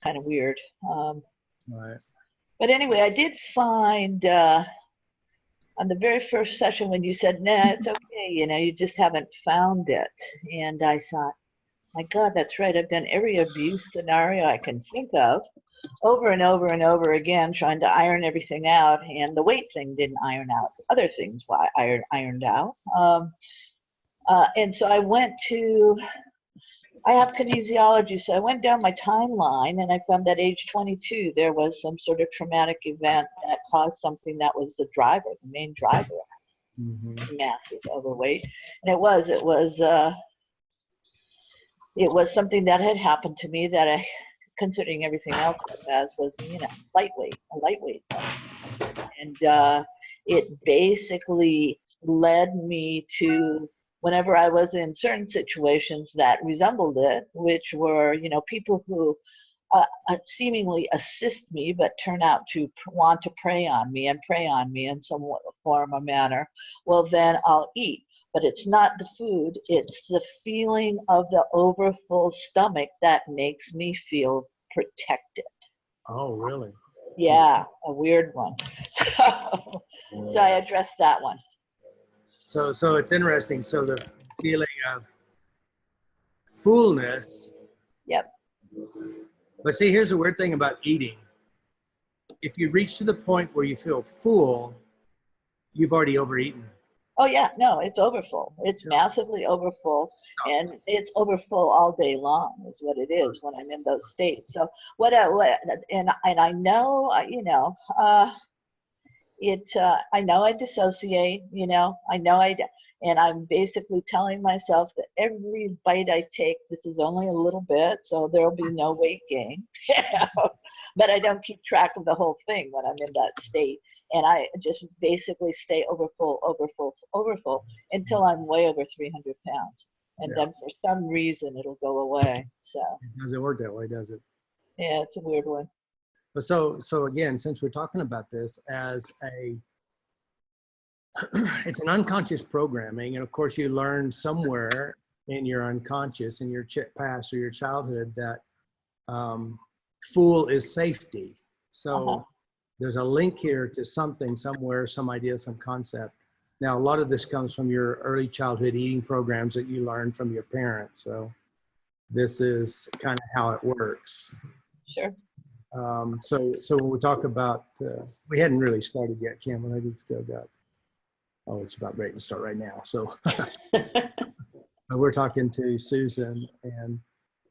kind of weird. Right. But anyway, I did find on the very first session when you said, nah, it's okay, you just haven't found it. And I thought, my God, that's right. I've done every abuse scenario I can think of over and over and over again, trying to iron everything out. And the weight thing didn't iron out. Other things ironed out. And so I have kinesiology, so I went down my timeline and I found that age 22, there was some sort of traumatic event that caused something that was the main driver, massive overweight. And it was something that had happened to me that considering everything else was, a lightweight. And it basically led me to, whenever I was in certain situations that resembled it, which were, people who seemingly assist me but turn out to want to prey on me in some form or manner, well, then I'll eat. But it's not the food, it's the feeling of the overfull stomach that makes me feel protected. Oh, really? Yeah, a weird one. So I addressed that one. So it's interesting. So the feeling of fullness. Yep. But see, here's the weird thing about eating. If you reach to the point where you feel full, you've already overeaten. Oh yeah, no, it's overfull. It's massively overfull, and it's overfull all day long is what it is when I'm in those states. So and I know, I know I dissociate, and I'm basically telling myself that every bite I take, this is only a little bit, so there'll be no weight gain. But I don't keep track of the whole thing when I'm in that state. And I just basically stay overfull until I'm way over 300 pounds. And then for some reason, it'll go away. So it doesn't work that way, does it? Yeah, it's a weird one. So again, since we're talking about this it's an unconscious programming. And of course, you learn somewhere in your unconscious, in your past or your childhood, that full is safety. So there's a link here to something somewhere, some idea, some concept. Now, a lot of this comes from your early childhood eating programs that you learned from your parents. So this is kind of how it works. Sure. So when we talk about, we hadn't really started yet, Kim. I think we've still got, it's about ready to start right now. So we're talking to Susan,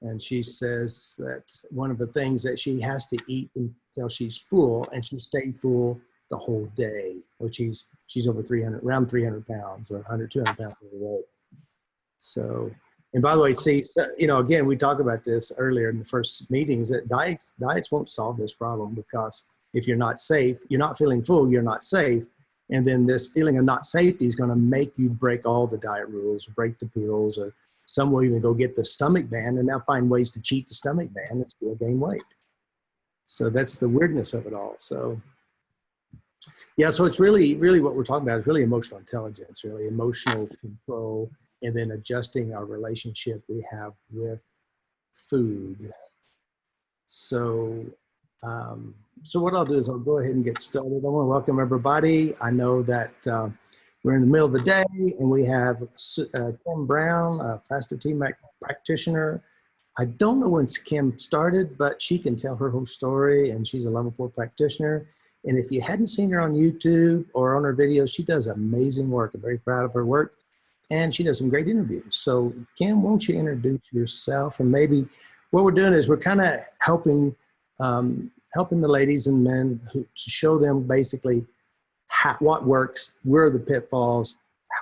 and she says that one of the things that she has to eat until she's full, and she stayed full the whole day, which she's over around 300 pounds or 100, 200 pounds overweight. So, and by the way, see, again, we talked about this earlier in the first meetings, that diets won't solve this problem, because if you're not safe, you're not feeling full, you're not safe. And then this feeling of not safety is going to make you break all the diet rules, break the pills, or some will even go get the stomach ban, and they'll find ways to cheat the stomach ban and still gain weight. So that's the weirdness of it all. So yeah, so it's really what we're talking about is really emotional intelligence, really emotional control, and then adjusting our relationship we have with food. So what I'll do is I'll go ahead and get started. I want to welcome everybody. I know that we're in the middle of the day, and we have Kim Brown, a FasterEFT practitioner. I don't know when Kim started, but she can tell her whole story, and she's a level 4 practitioner. And if you hadn't seen her on YouTube or on her videos, she does amazing work. I'm very proud of her work, and she does some great interviews. So Kim, won't you introduce yourself? And maybe what we're doing is we're kind of helping the ladies and men to show them basically what works, where are the pitfalls,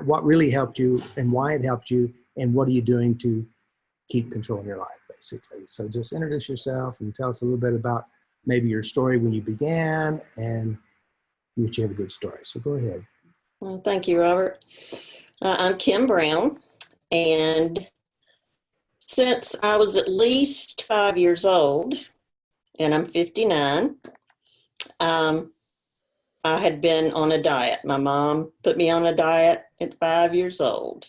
what really helped you and why it helped you, and what are you doing to keep control in your life, basically. So just introduce yourself and tell us a little bit about maybe your story when you began, and you have a good story. So go ahead. Well, thank you, Robert. I'm Kim Brown, and since I was at least 5 years old, and I'm 59, I had been on a diet. My mom put me on a diet at 5 years old.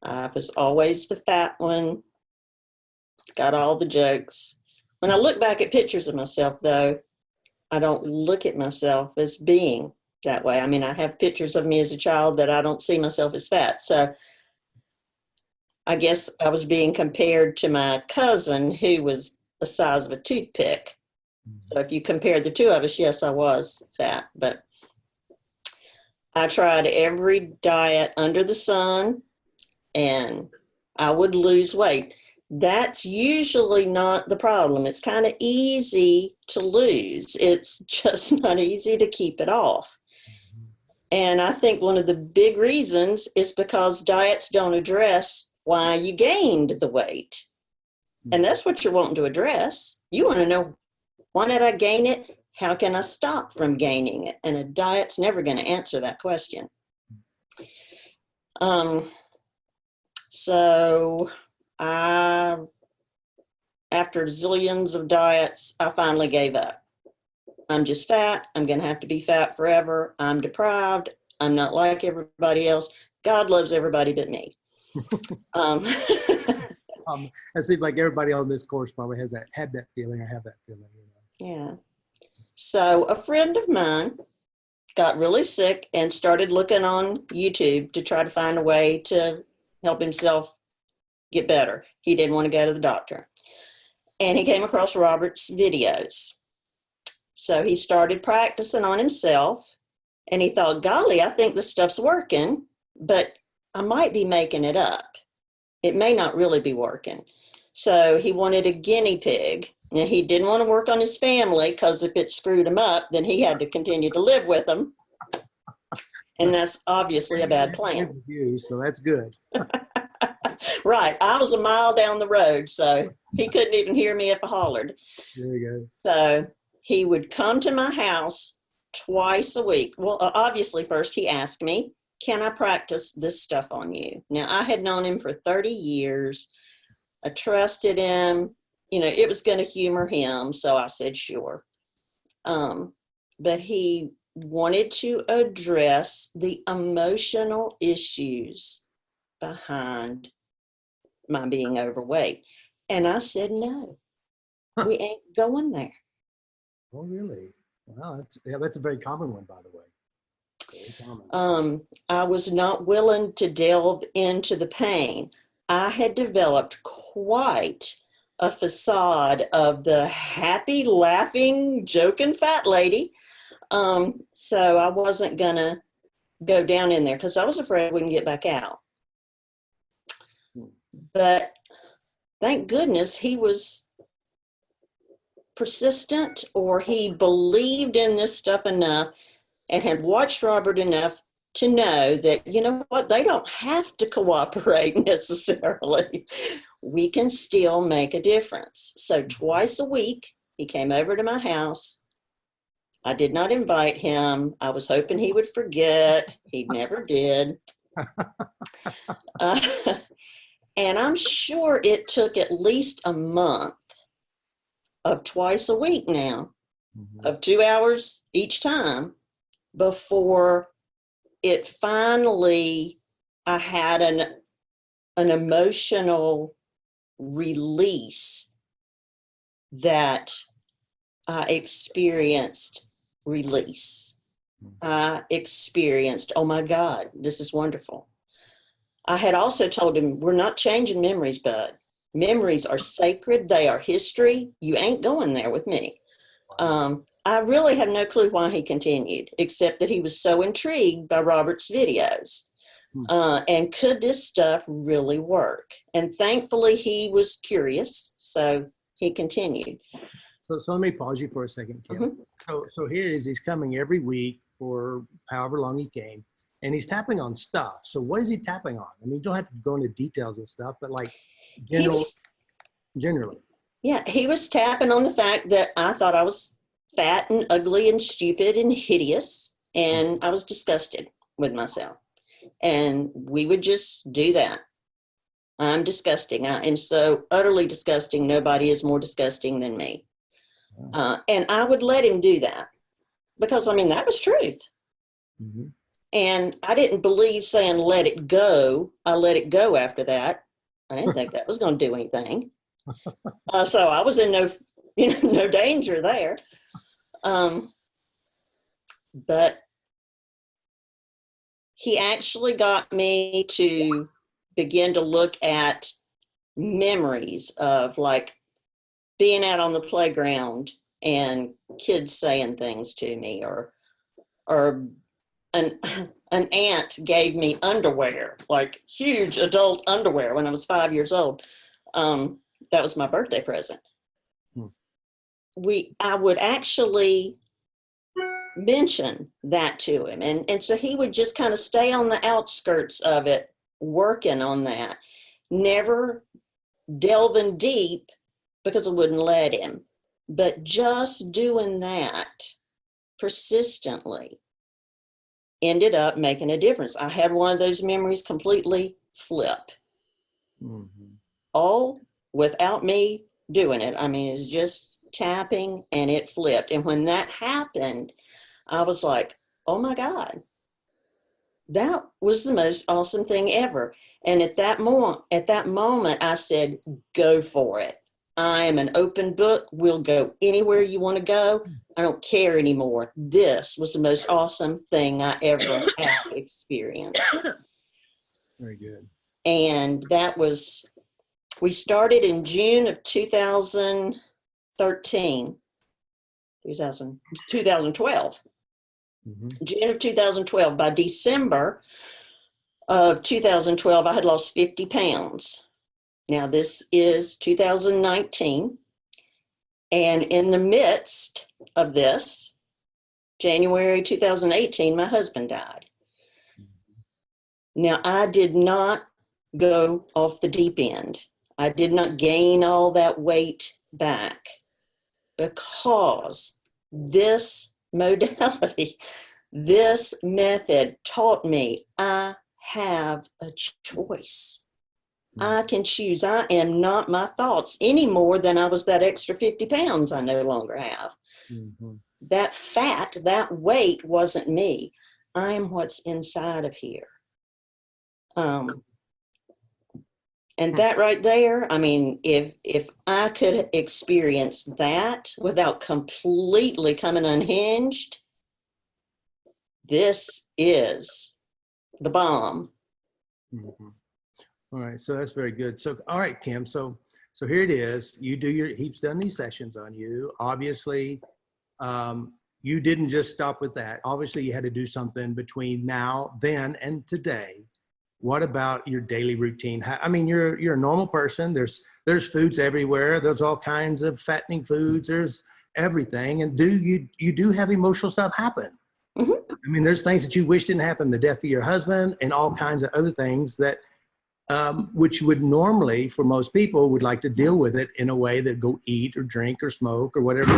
I was always the fat one, got all the jokes. When I look back at pictures of myself, though, I don't look at myself as being that way. I mean, I have pictures of me as a child that I don't see myself as fat. So I guess I was being compared to my cousin who was the size of a toothpick. So if you compared the two of us, yes, I was fat. But I tried every diet under the sun and I would lose weight. That's usually not the problem. It's kind of easy to lose. It's just not easy to keep it off. And I think one of the big reasons is because diets don't address why you gained the weight. And that's what you're wanting to address. You want to know, why did I gain it? How can I stop from gaining it? And a diet's never going to answer that question. So after zillions of diets, I finally gave up. I'm just fat. I'm going to have to be fat forever. I'm deprived. I'm not like everybody else. God loves everybody but me. It seems like everybody on this course probably had that feeling or have that feeling. Yeah. So a friend of mine got really sick and started looking on YouTube to try to find a way to help himself get better. He didn't want to go to the doctor. And he came across Robert's videos. So he started practicing on himself and he thought, golly, I think this stuff's working, but I might be making it up. It may not really be working. So he wanted a guinea pig. And he didn't want to work on his family because if it screwed him up, then he had to continue to live with them. And that's obviously a bad plan. So that's good. Right. I was a mile down the road, so he couldn't even hear me if I hollered. There you go. So he would come to my house twice a week. Well, obviously, first he asked me, can I practice this stuff on you? Now, I had known him for 30 years. I trusted him. You know, it was going to humor him, so I said, sure. But he wanted to address the emotional issues behind my being overweight. And I said, no, we ain't going there. Oh, really? Wow, that's a very common one, by the way. Very common. I was not willing to delve into the pain. I had developed quite a facade of the happy, laughing, joking fat lady. So I wasn't going to go down in there because I was afraid I wouldn't get back out. But thank goodness he was persistent, or he believed in this stuff enough and had watched Robert enough to know that, you know what, they don't have to cooperate necessarily. We can still make a difference. So twice a week, he came over to my house. I did not invite him. I was hoping he would forget. He never did. And I'm sure it took at least a month of twice a week now, of 2 hours each time, before it finally, I had an emotional release that I experienced release. I experienced, oh my God, this is wonderful. I had also told him, we're not changing memories, bud. Memories are sacred. They are history. You ain't going there with me. I really have no clue why he continued, except that he was so intrigued by Robert's videos. And could this stuff really work? And thankfully, he was curious, so he continued. So let me pause you for a second, Kim. So here it is. He's coming every week for however long he came, and he's tapping on stuff. So what is he tapping on? I mean, you don't have to go into details and stuff, but like generally. Yeah, he was tapping on the fact that I thought I was fat and ugly and stupid and hideous, and I was disgusted with myself. And we would just do that. I'm disgusting. I am so utterly disgusting. Nobody is more disgusting than me. And I would let him do that because, I mean, that was truth. And I didn't believe saying let it go. I let it go after that. I didn't think that was going to do anything. So I was in no, No danger there. But he actually got me to begin to look at memories of like being out on the playground and kids saying things to me, or an aunt gave me underwear, like huge adult underwear when I was 5 years old. That was my birthday present. I would actually mention that to him. And so he would just kind of stay on the outskirts of it, working on that, never delving deep because I wouldn't let him, but just doing that persistently ended up making a difference. I had one of those memories completely flip. All without me doing it. I mean, it's just tapping and it flipped. And when that happened, I was like, oh my God, that was the most awesome thing ever. And at that moment, I said, go for it. I am an open book. We'll go anywhere you want to go. I don't care anymore. This was the most awesome thing I ever have experienced. Very good. And we started in June of 2012. June of 2012. By December of 2012, I had lost 50 pounds. Now, this is 2019. And in the midst of this, January 2018, my husband died. Now, I did not go off the deep end. I did not gain all that weight back because this modality, this method taught me I have a choice. I can choose. I am not my thoughts any more than I was that extra 50 pounds I no longer have. That fat, that weight wasn't me. I am what's inside of here. And that right there, I mean, if I could experience that without completely coming unhinged, this is the bomb. All right, so that's very good. So, all right, Kim. So here it is. He's done these sessions on you. Obviously, you didn't just stop with that. Obviously, you had to do something between then, and today. What about your daily routine? I mean, you're a normal person. There's foods everywhere. There's all kinds of fattening foods. There's everything. And you do have emotional stuff happen? I mean, there's things that you wish didn't happen, the death of your husband and all kinds of other things that, which would normally, for most people, would like to deal with it in a way that go eat or drink or smoke or whatever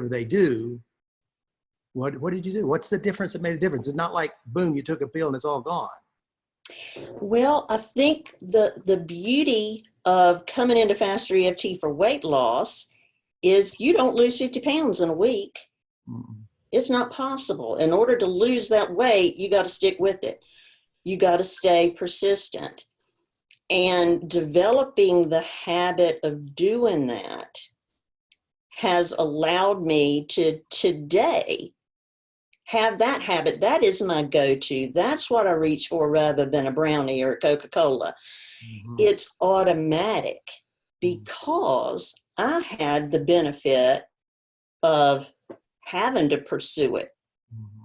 they do. What did you do? What's the difference that made a difference? It's not like, boom, you took a pill and it's all gone. Well, I think the beauty of coming into FasterEFT for weight loss is you don't lose 50 pounds in a week. It's not possible. In order to lose that weight, you got to stick with it. You got to stay persistent. And developing the habit of doing that has allowed me to today have that habit. That is my go-to. That's what I reach for rather than a brownie or a Coca-Cola. It's automatic because I had the benefit of having to pursue it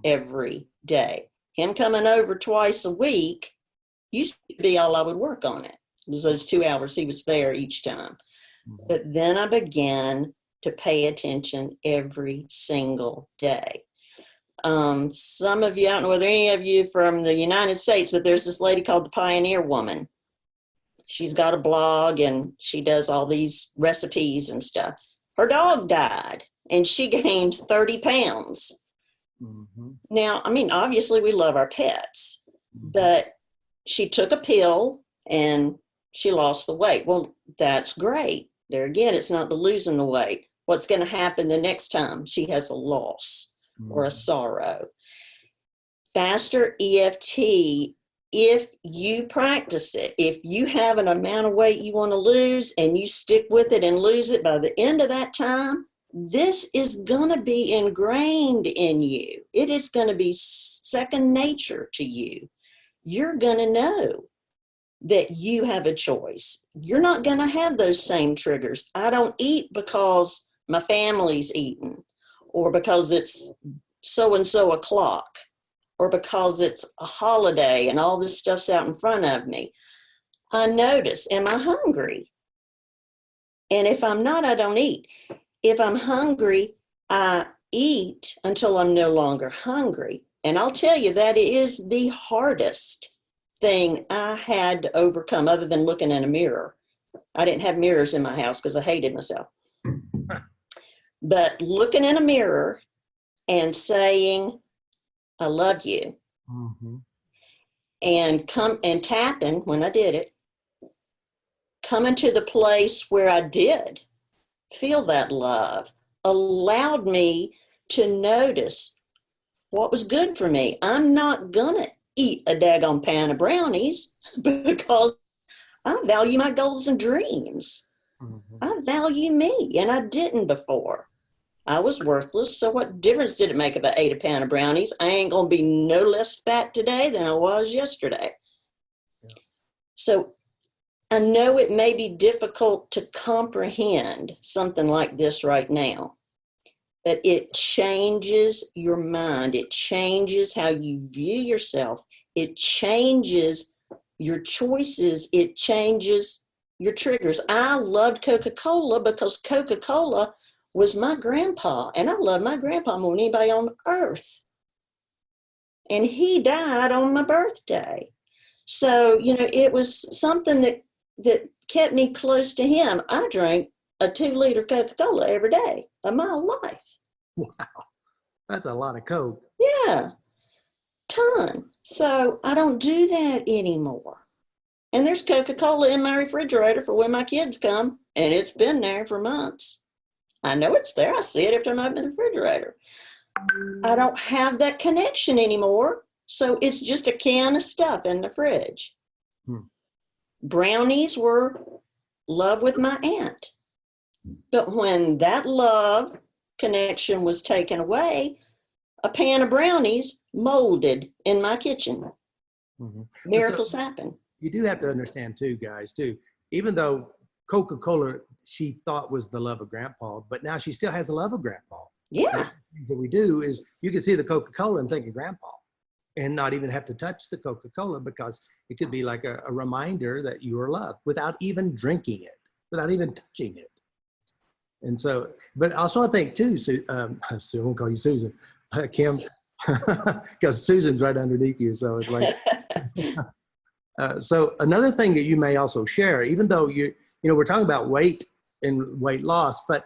every day. Him coming over twice a week used to be all I would work on it. It was those 2 hours he was there each time. But then I began to pay attention every single day. Some of you, I don't know whether any of you from the United States, but there's this lady called the Pioneer Woman. She's got a blog and she does all these recipes and stuff. Her dog died and she gained 30 pounds. Now, I mean, obviously we love our pets, but she took a pill and she lost the weight. Well, that's great. There again, it's not the losing the weight. What's going to happen the next time she has a loss or a sorrow? FasterEFT if you practice it, if you have an amount of weight you want to lose and you stick with it and lose it, by the end of that time, this is going to be ingrained in you. It is going to be second nature to you. You're going to know that you have a choice. You're not going to have those same triggers. I don't eat because my family's eating, or because it's so-and-so o'clock, or because it's a holiday and all this stuff's out in front of me. I notice, am I hungry? And if I'm not, I don't eat. If I'm hungry, I eat until I'm no longer hungry. And I'll tell you, that is the hardest thing I had to overcome, other than looking in a mirror. I didn't have mirrors in my house because I hated myself. But looking in a mirror and saying, I love you. Mm-hmm. And tapping, when I did it, coming to the place where I did feel that love, allowed me to notice what was good for me. I'm not gonna eat a daggone pan of brownies because I value my goals and dreams. Mm-hmm. I value me, and I didn't before. I was worthless, so what difference did it make if I ate a pan of brownies? I ain't gonna be no less fat today than I was yesterday. Yeah. So I know it may be difficult to comprehend something like this right now, but it changes your mind. It changes how you view yourself. It changes your choices. It changes your triggers. I loved Coca-Cola because Coca-Cola was my grandpa, and I love my grandpa more than anybody on earth. And he died on my birthday. So, it was something that kept me close to him. I drank a 2-liter Coca-Cola every day of my life. Wow, that's a lot of Coke. Yeah, ton. So I don't do that anymore. And there's Coca-Cola in my refrigerator for when my kids come, and it's been there for months. I know it's there. I see it every time I open the refrigerator. I don't have that connection anymore. So it's just a can of stuff in the fridge. Brownies were love with my aunt. But when that love connection was taken away, a pan of brownies molded in my kitchen. Mm-hmm. Miracles happen. You do have to understand too, guys, too, even though Coca-Cola, she thought was the love of Grandpa, but now she still has the love of Grandpa. Yeah. Things that we do is you can see the Coca-Cola and think of Grandpa and not even have to touch the Coca-Cola, because it could be like a reminder that you are loved without even drinking it, without even touching it. And so, but also I think too, I won't call you Susan, Kim, because Susan's right underneath you. So it's like, so another thing that you may also share, even though we're talking about weight and weight loss, but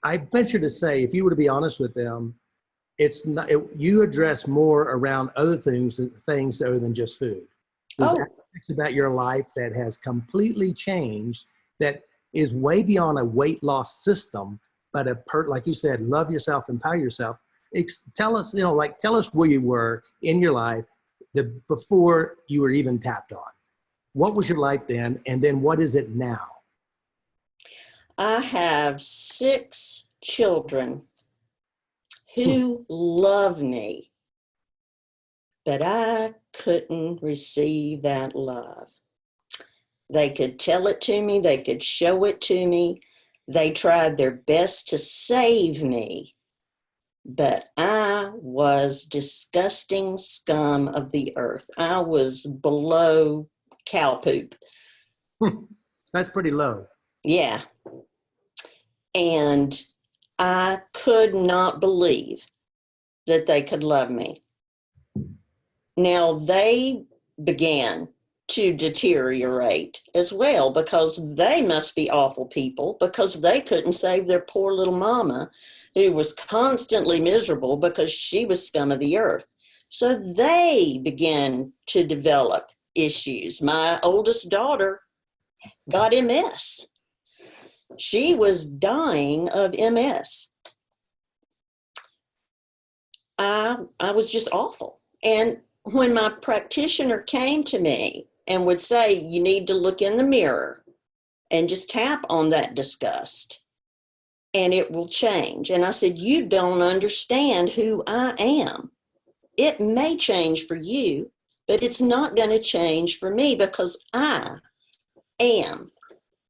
I venture to say, if you were to be honest with them, it's not, you address more around other things other than just food. There's aspects about your life that has completely changed, that is way beyond a weight loss system, but like you said, love yourself, empower yourself. Tell us, tell us where you were in your life before you were even tapped on. What was your life then, and then what is it now? I have 6 children who love me, but I couldn't receive that love. They could tell it to me. They could show it to me. They tried their best to save me, but I was disgusting scum of the earth. I was below cow poop. That's pretty low. Yeah. And I could not believe that they could love me. Now, they began to deteriorate as well, because they must be awful people, because they couldn't save their poor little mama, who was constantly miserable because she was scum of the earth. So they began to develop issues. My oldest daughter got MS. She was dying of MS. I was just awful. And when my practitioner came to me and would say, you need to look in the mirror and just tap on that disgust and it will change. And I said, you don't understand who I am. It may change for you, but it's not going to change for me because I am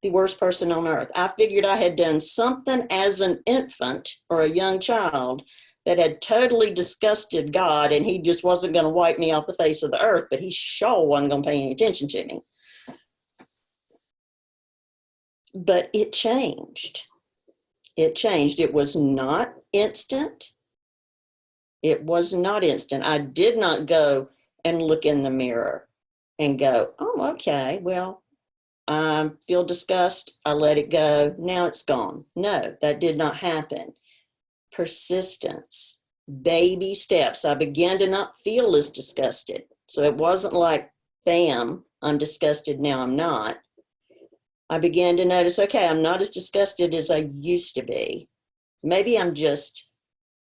the worst person on earth. I figured I had done something as an infant or a young child that had totally disgusted God, and he just wasn't going to wipe me off the face of the earth, but he sure wasn't going to pay any attention to me. But it changed. It changed. It was not instant. It was not instant. I did not go and look in the mirror and go, oh, okay, well, I feel disgust. I let it go. Now it's gone. No, that did not happen. Persistence, baby steps. I began to not feel as disgusted. So it wasn't like, bam, I'm disgusted, now I'm not. I began to notice, okay, I'm not as disgusted as I used to be. Maybe I'm just,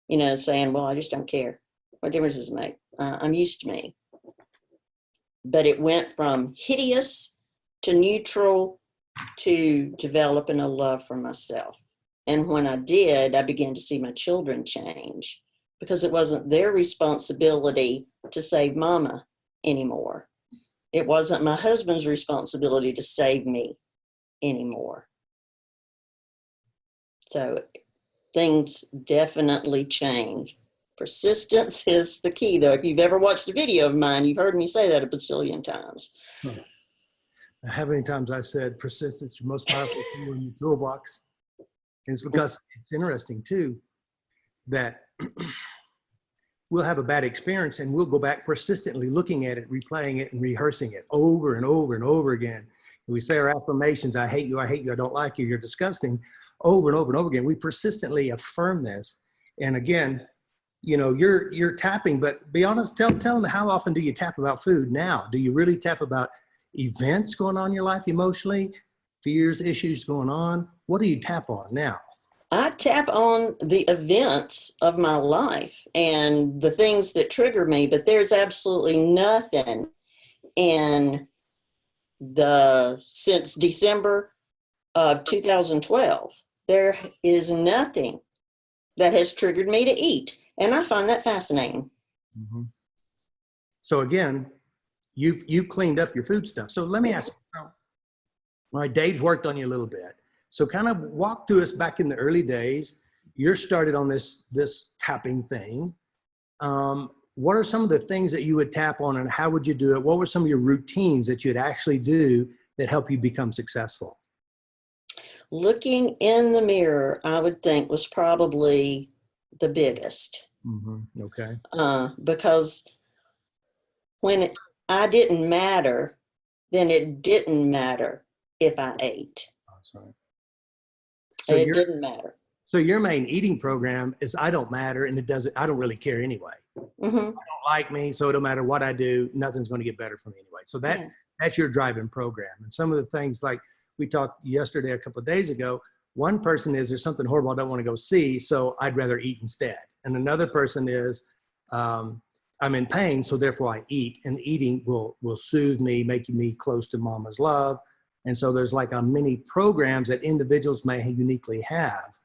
saying, well, I just don't care. What difference does it make? I'm used to me. But it went from hideous to neutral to developing a love for myself. And when I did, I began to see my children change because it wasn't their responsibility to save mama anymore. It wasn't my husband's responsibility to save me anymore. So things definitely change. Persistence is the key, though. If you've ever watched a video of mine, you've heard me say that a bajillion times. How many times I said persistence is the most powerful tool in your toolbox? And it's because it's interesting too that we'll have a bad experience and we'll go back persistently looking at it, replaying it and rehearsing it over and over and over again. And we say our affirmations, I hate you, I don't like you, you're disgusting, over and over and over again. We persistently affirm this. And again, you're tapping, but be honest, tell them, how often do you tap about food now? Do you really tap about events going on in your life emotionally, fears, issues going on? What do you tap on now? I tap on the events of my life and the things that trigger me, but there's absolutely nothing since December of 2012, there is nothing that has triggered me to eat. And I find that fascinating. Mm-hmm. So again, you've cleaned up your food stuff. So let me ask you, all right, Dave's worked on you a little bit. So kind of walk through us back in the early days. You're started on this tapping thing. What are some of the things that you would tap on and how would you do it? What were some of your routines that you'd actually do that help you become successful? Looking in the mirror, I would think, was probably the biggest. Mm-hmm. Okay. Because when I didn't matter, then it didn't matter if I ate. That's right. So it didn't matter. So your main eating program is I don't matter and I don't really care anyway. Mm-hmm. I don't like me, so it don't matter what I do, nothing's going to get better for me anyway. So that's your driving program. And some of the things like we talked yesterday, a couple of days ago, one person is there's something horrible I don't want to go see, so I'd rather eat instead. And another person is I'm in pain, so therefore I eat, and eating will soothe me, making me close to mama's love. And so there's like many programs that individuals may uniquely have.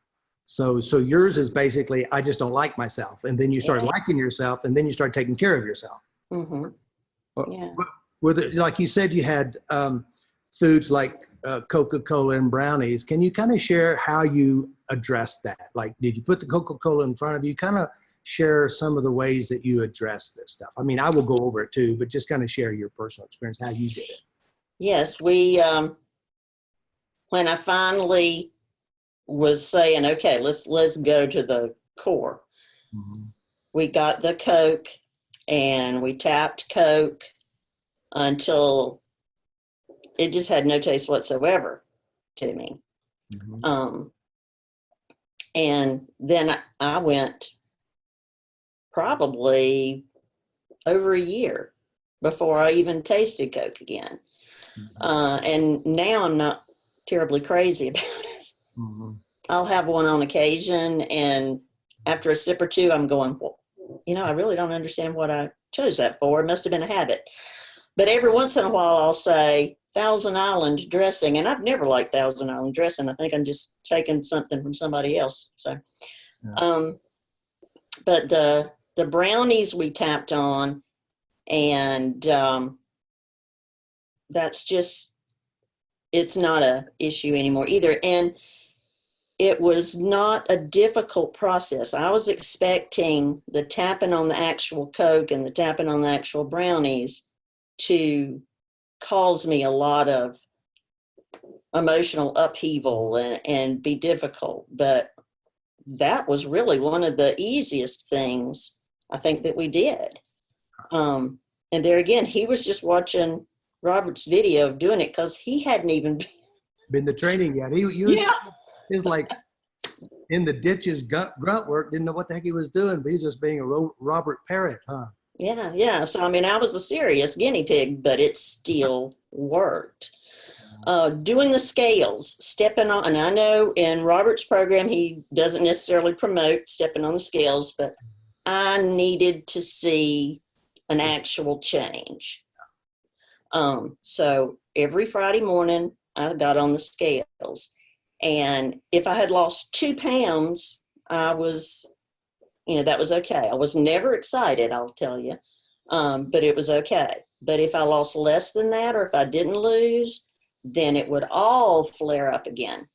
So yours is basically, I just don't like myself. And then you start liking yourself, and then you start taking care of yourself. Mm-hmm. Yeah. Like you said, you had foods like Coca-Cola and brownies. Can you kind of share how you address that? Like, did you put the Coca-Cola in front of you? Kind of share some of the ways that you address this stuff. I mean, I will go over it too, but just kind of share your personal experience, how you did it. Yes, we, when I finally was saying, okay, let's go to the core. Mm-hmm. We got the Coke and we tapped Coke until it just had no taste whatsoever to me. Mm-hmm. And then I went probably over a year before I even tasted Coke again. Mm-hmm. And now I'm not terribly crazy about it. Mm-hmm. I'll have one on occasion, and after a sip or two, I'm going, well, I really don't understand what I chose that for. It must have been a habit. But every once in a while, I'll say Thousand Island dressing, and I've never liked Thousand Island dressing. I think I'm just taking something from somebody else. So, Yeah. But the brownies we tapped on, and that's just, it's not a issue anymore either. And it was not a difficult process. I was expecting the tapping on the actual Coke and the tapping on the actual brownies to cause me a lot of emotional upheaval and be difficult. But that was really one of the easiest things I think that we did. And there again, he was just watching Robert's video of doing it because he hadn't even Been to training yet. He was like in the ditches, grunt work, didn't know what the heck he was doing, but he's just being a Robert Parrott, huh? Yeah. So, I mean, I was a serious guinea pig, but it still worked. Doing the scales, stepping on, and I know in Robert's program, he doesn't necessarily promote stepping on the scales, but I needed to see an actual change. So every Friday morning, I got on the scales. And if I had lost 2 pounds, I was, that was okay. I was never excited, I'll tell you, but it was okay. But if I lost less than that, or if I didn't lose, then it would all flare up again.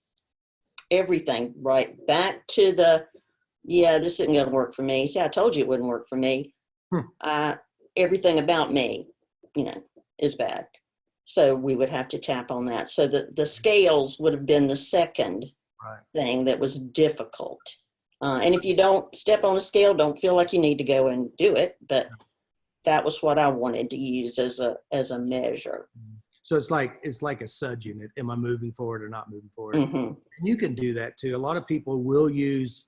Everything right back to this isn't going to work for me. See, I told you it wouldn't work for me. Everything about me, is bad. So we would have to tap on that. So the scales would have been the second thing that was difficult. And if you don't step on a scale, don't feel like you need to go and do it. But that was what I wanted to use as a measure. So it's like a SUD unit. Am I moving forward or not moving forward? Mm-hmm. And you can do that too. A lot of people will use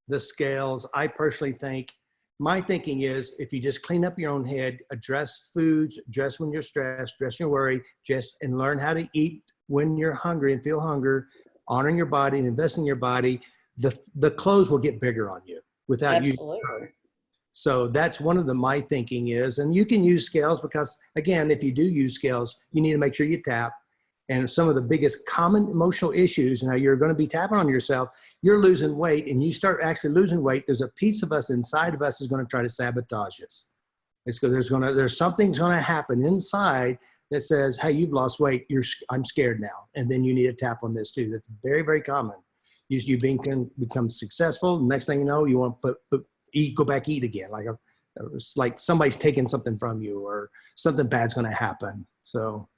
the scales. I personally think, my thinking is, if you just clean up your own head, address foods, address when you're stressed, address your worry, and learn how to eat when you're hungry and feel hunger, honoring your body and investing in your body, the clothes will get bigger on you without you. Absolutely. So that's one of my thinking is, and you can use scales because, again, if you do use scales, you need to make sure you tap. And some of the biggest common emotional issues, you're going to be tapping on yourself, you're losing weight, and you start actually losing weight, there's a piece of us inside of us is going to try to sabotage us. It's because there's something's going to happen inside that says, hey, you've lost weight, I'm scared now. And then you need to tap on this too. That's very, very common. You become successful. Next thing you know, you want to go back, eat again. It's like somebody's taking something from you or something bad's going to happen. So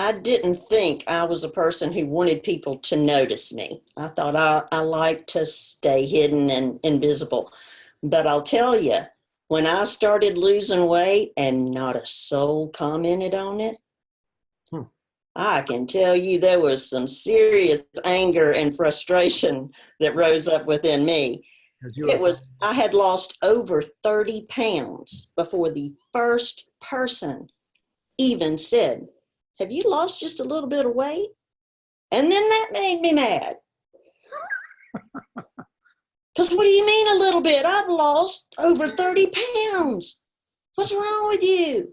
I didn't think I was a person who wanted people to notice me. I thought I like to stay hidden and invisible. But I'll tell you, when I started losing weight and not a soul commented on it, I can tell you there was some serious anger and frustration that rose up within me. I had lost over 30 pounds before the first person even said, have you lost just a little bit of weight? And then that made me mad. Because what do you mean a little bit? I've lost over 30 pounds. What's wrong with you?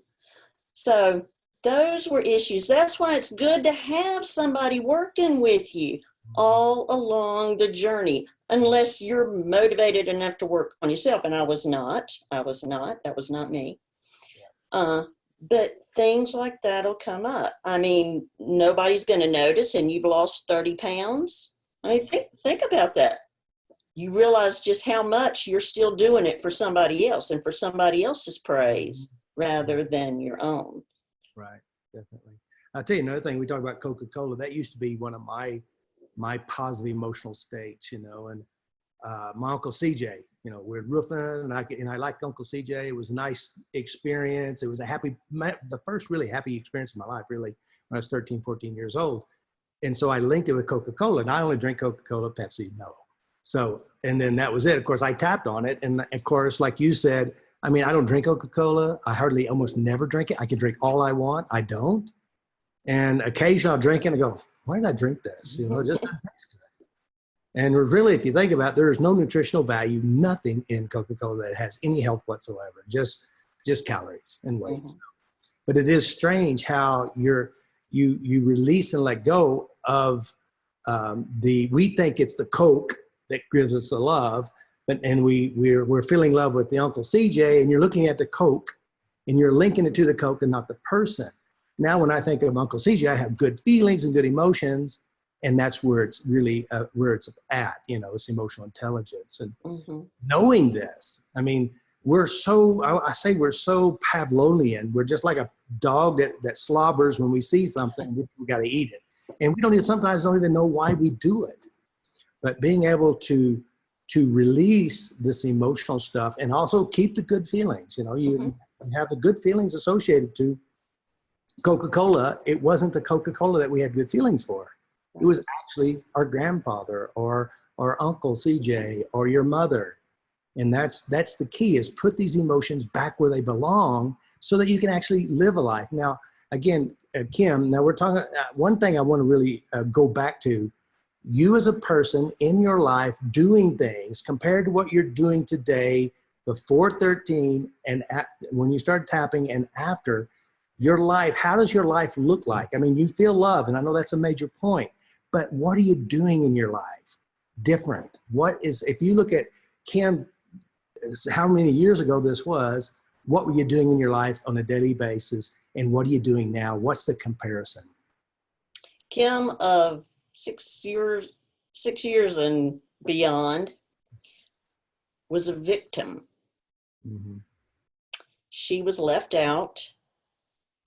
So those were issues. That's why it's good to have somebody working with you all along the journey, unless you're motivated enough to work on yourself. And I was not. That was not me. But things like that will come up. I mean, nobody's going to notice, and you've lost 30 pounds. I mean, think about that. You realize just how much you're still doing it for somebody else and for somebody else's praise rather than your own. Right, definitely. I'll tell you another thing. We talk about Coca-Cola. That used to be one of my positive emotional states, and my Uncle CJ, we're roofing, and I liked Uncle CJ. It was a nice experience. It was the first really happy experience of my life, really, when I was 13, 14 years old. And so I linked it with Coca-Cola. And I only drink Coca-Cola, Pepsi, no. So, and then that was it. Of course, I tapped on it. And of course, like you said, I don't drink Coca-Cola. I almost never drink it. I can drink all I want. I don't. And occasionally I'll drink it and I go, why did I drink this? It just doesn't taste good. And really, if you think about it, there is no nutritional value, nothing in Coca-Cola that has any health whatsoever, just calories and weights. Mhm. But it is strange how you release and let go of we think it's the Coke that gives us the love, and we're feeling love with the Uncle CJ, and you're looking at the Coke and you're linking it to the Coke and not the person. Now, when I think of Uncle CJ, I have good feelings and good emotions, and that's where it's really where it's at. You know, it's emotional intelligence and knowing this. I mean, we're so, I say we're so Pavlovian. We're just like a dog that slobbers when we see something. We got to eat it, and we sometimes don't even know why we do it. But being able to release this emotional stuff and also keep the good feelings. You know, you have the good feelings associated to Coca-Cola. It wasn't the Coca-Cola that we had good feelings for. It was actually our grandfather or Uncle CJ or your mother. And that's the key, is put these emotions back where they belong so that you can actually live a life. Now, again, Kim, now we're talking, one thing I want to really go back to, you as a person in your life doing things compared to what you're doing today before 13 and when you start tapping and after your life, how does your life look like? I mean, you feel love, and I know that's a major point, but what are you doing in your life different? What is, if you look at Kim, how many years ago this was, what were you doing in your life on a daily basis, and what are you doing now? What's the comparison? Kim of 6 years and beyond was a victim. Mm-hmm. She was left out.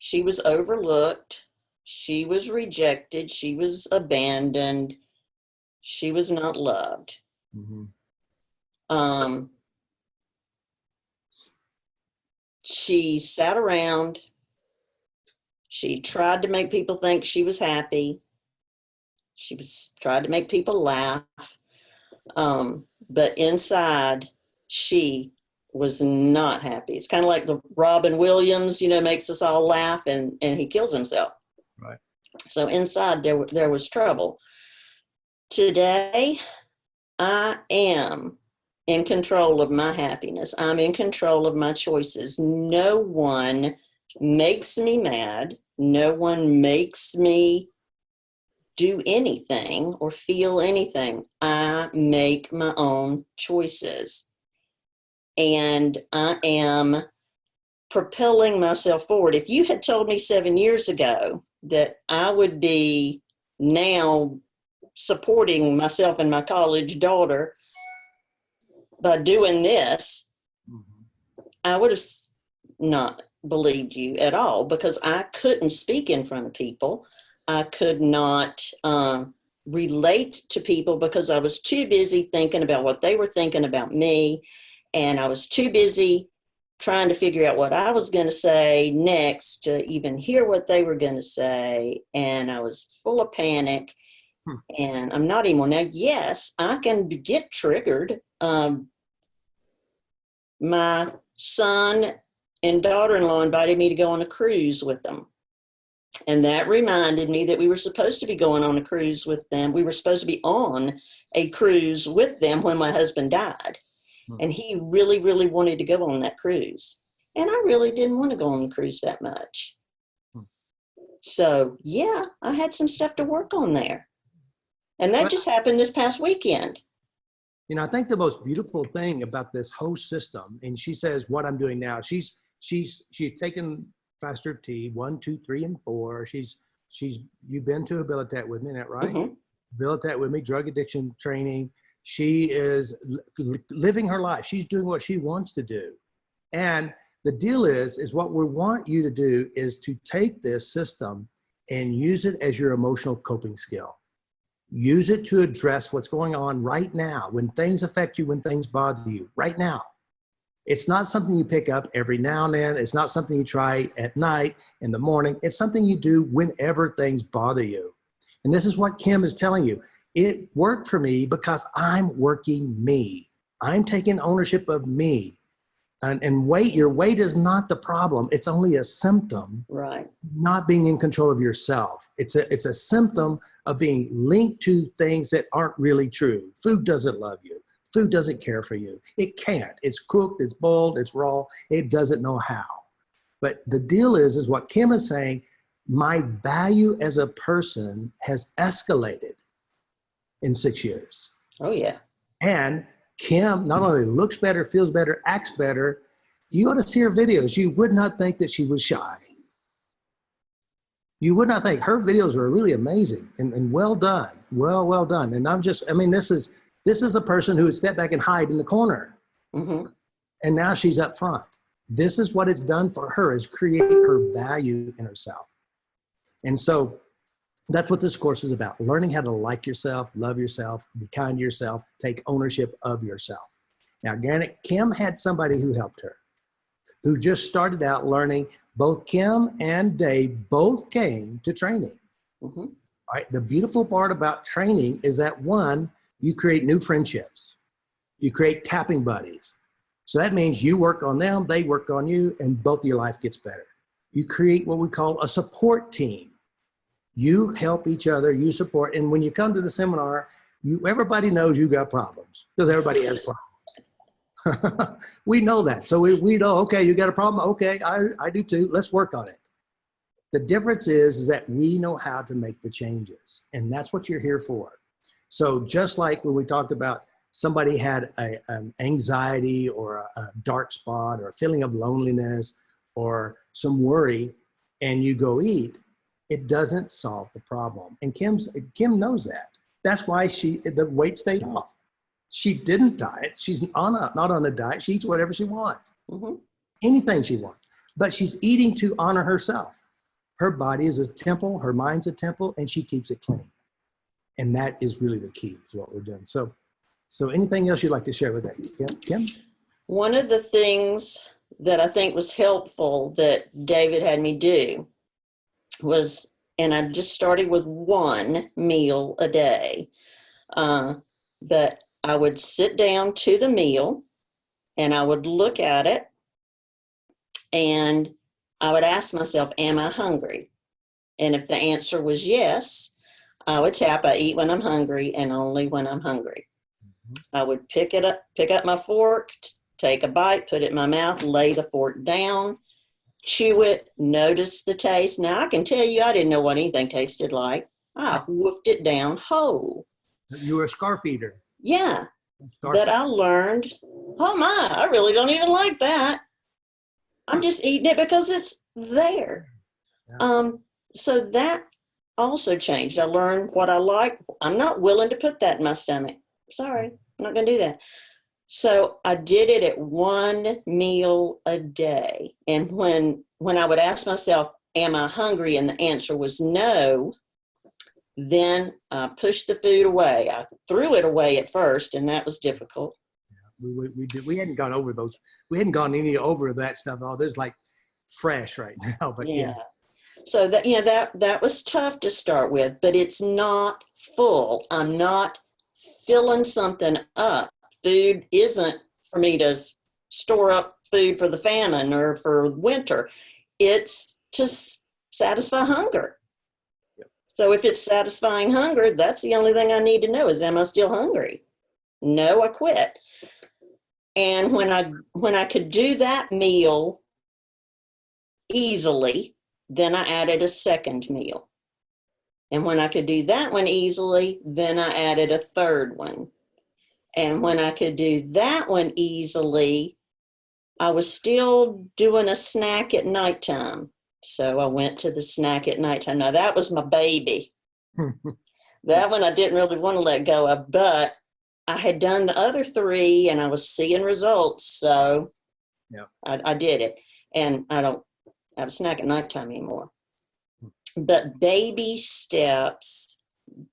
She was overlooked. She was rejected. She was abandoned. She was not loved. Mm-hmm. She sat around. She tried to make people think she was happy. She tried to make people laugh. But inside, she was not happy. It's kind of like the Robin Williams, you know, makes us all laugh and he kills himself. Right. So inside there was trouble. Today, I am in control of my happiness. I'm in control of my choices. No one makes me mad. No one makes me do anything or feel anything. I make my own choices. And I am propelling myself forward. If you had told me 7 years ago that I would be now supporting myself and my college daughter by doing this, I would have not believed you at all, because I couldn't speak in front of people. I could not relate to people because I was too busy thinking about what they were thinking about me. And I was too busy trying to figure out what I was going to say next to even hear what they were going to say. And I was full of panic. And I'm not anymore. Now, yes, I can get triggered. My son and daughter-in-law invited me to go on a cruise with them. And that reminded me that we were supposed to be going on a cruise with them. We were supposed to be on a cruise with them when my husband died. And he really, really wanted to go on that cruise. And I really didn't want to go on the cruise that much. So, yeah, I had some stuff to work on there. And that just happened this past weekend. You know, I think the most beautiful thing about this whole system, and she says what I'm doing now, she's taken FasterEFT 1, 2, 3, and 4. You've been to Abilitat with me, isn't that right? Mm-hmm. Abilitat with me, drug addiction training. She is living her life. She's doing what she wants to do. And the deal is what we want you to do is to take this system and use it as your emotional coping skill. Use it to address what's going on right now, when things affect you, when things bother you, right now. It's not something you pick up every now and then. It's not something you try at night, in the morning. It's something you do whenever things bother you. And this is what Kim is telling you. It worked for me because I'm working me. I'm taking ownership of me. And weight, your weight is not the problem. It's only a symptom. Right. Not being in control of yourself. It's a symptom of being linked to things that aren't really true. Food doesn't love you. Food doesn't care for you. It can't. It's cooked, it's boiled, it's raw. It doesn't know how. But the deal is what Kim is saying, my value as a person has escalated in 6 years. Oh, yeah. And Kim not only looks better, feels better, acts better. You ought to see her videos. You would not think that she was shy. You would not think. Her videos are really amazing and well done. Well done. And this is a person who would step back and hide in the corner. Mm-hmm. And now she's up front. This is what it's done for her, is create her value in herself. And so that's what this course is about, learning how to like yourself, love yourself, be kind to yourself, take ownership of yourself. Now, granted, Kim had somebody who helped her, who just started out learning. Both Kim and Dave both came to training. Mm-hmm. All right. The beautiful part about training is that, one, you create new friendships. You create tapping buddies. So that means you work on them, they work on you, and both of your life gets better. You create what we call a support team. You help each other, you support, and when you come to the seminar, everybody knows you got problems, because everybody has problems. We know that. So we know, okay, you got a problem? Okay, I do too. Let's work on it. The difference is that we know how to make the changes, and that's what you're here for. So just like when we talked about somebody had an anxiety or a dark spot or a feeling of loneliness or some worry, and you go eat, it doesn't solve the problem. And Kim knows that. That's why the weight stayed off. She didn't diet. She's not on a diet. She eats whatever she wants, Mm-hmm. anything she wants. But she's eating to honor herself. Her body is a temple. Her mind's a temple, and she keeps it clean. And that is really the key, is what we're doing. So anything else you'd like to share with that, Kim? One of the things that I think was helpful that David had me do was, and I just started with one meal a day, but I would sit down to the meal and I would look at it and I would ask myself, am I hungry? And if the answer was yes, I would tap, I eat when I'm hungry and only when I'm hungry. I would pick up my fork, take a bite, put it in my mouth, lay the fork down, chew it, notice the taste. Now, I can tell you, I didn't know what anything tasted like. I woofed it down whole. You were a scarf eater. Yeah. But I learned, oh my, I really don't even like that. I'm just eating it because it's there. Yeah. So that also changed. I learned what I like. I'm not willing to put that in my stomach. Sorry, I'm not going to do that. So I did it at one meal a day. And when I would ask myself, am I hungry? And the answer was no, then I pushed the food away. I threw it away at first, and that was difficult. Yeah, we hadn't gone over those. We hadn't gone any over that stuff. Oh, there's like fresh right now, but yeah. So that was tough to start with, but it's not full. I'm not filling something up. Food isn't for me to store up food for the famine or for winter. It's to satisfy hunger. Yep. So if it's satisfying hunger, that's the only thing I need to know is, am I still hungry? No, I quit. And when I could do that meal easily, then I added a second meal. And when I could do that one easily, then I added a third one. And when I could do that one easily, I was still doing a snack at nighttime. So I went to the snack at nighttime. Now, that was my baby. That one I didn't really want to let go of, but I had done the other three and I was seeing results. So yeah. I did it. And I don't have a snack at nighttime anymore. But baby steps,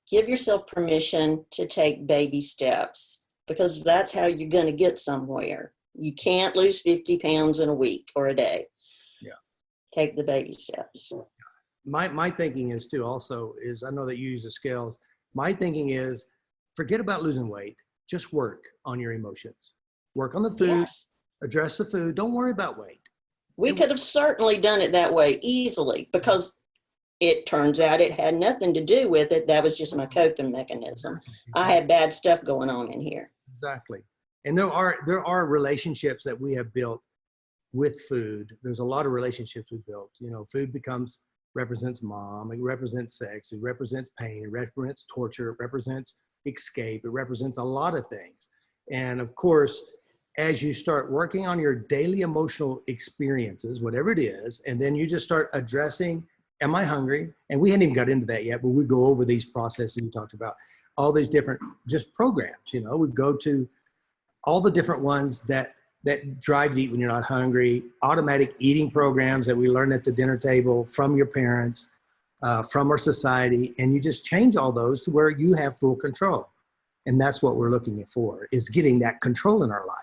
give yourself permission to take baby steps, because that's how you're going to get somewhere. You can't lose 50 pounds in a week or a day. Yeah. Take the baby steps. My thinking is too, also, is I know that you use the scales. My thinking is forget about losing weight. Just work on your emotions. Work on the food, Yes. Address the food. Don't worry about weight. We could have certainly done it that way easily, because it turns out it had nothing to do with it. That was just my coping mechanism. I had bad stuff going on in here. Exactly. And there are relationships that we have built with food. There's a lot of relationships we built. You know, food represents mom, it represents sex, it represents pain, it represents torture, it represents escape, it represents a lot of things. And of course, as you start working on your daily emotional experiences, whatever it is, and then you just start addressing, am I hungry? And we hadn't even got into that yet, but we go over these processes we talked about, all these different just programs, you know, we go to all the different ones that drive you to eat when you're not hungry, automatic eating programs that we learn at the dinner table from your parents, from our society, and you just change all those to where you have full control. And that's what we're looking for, is getting that control in our life.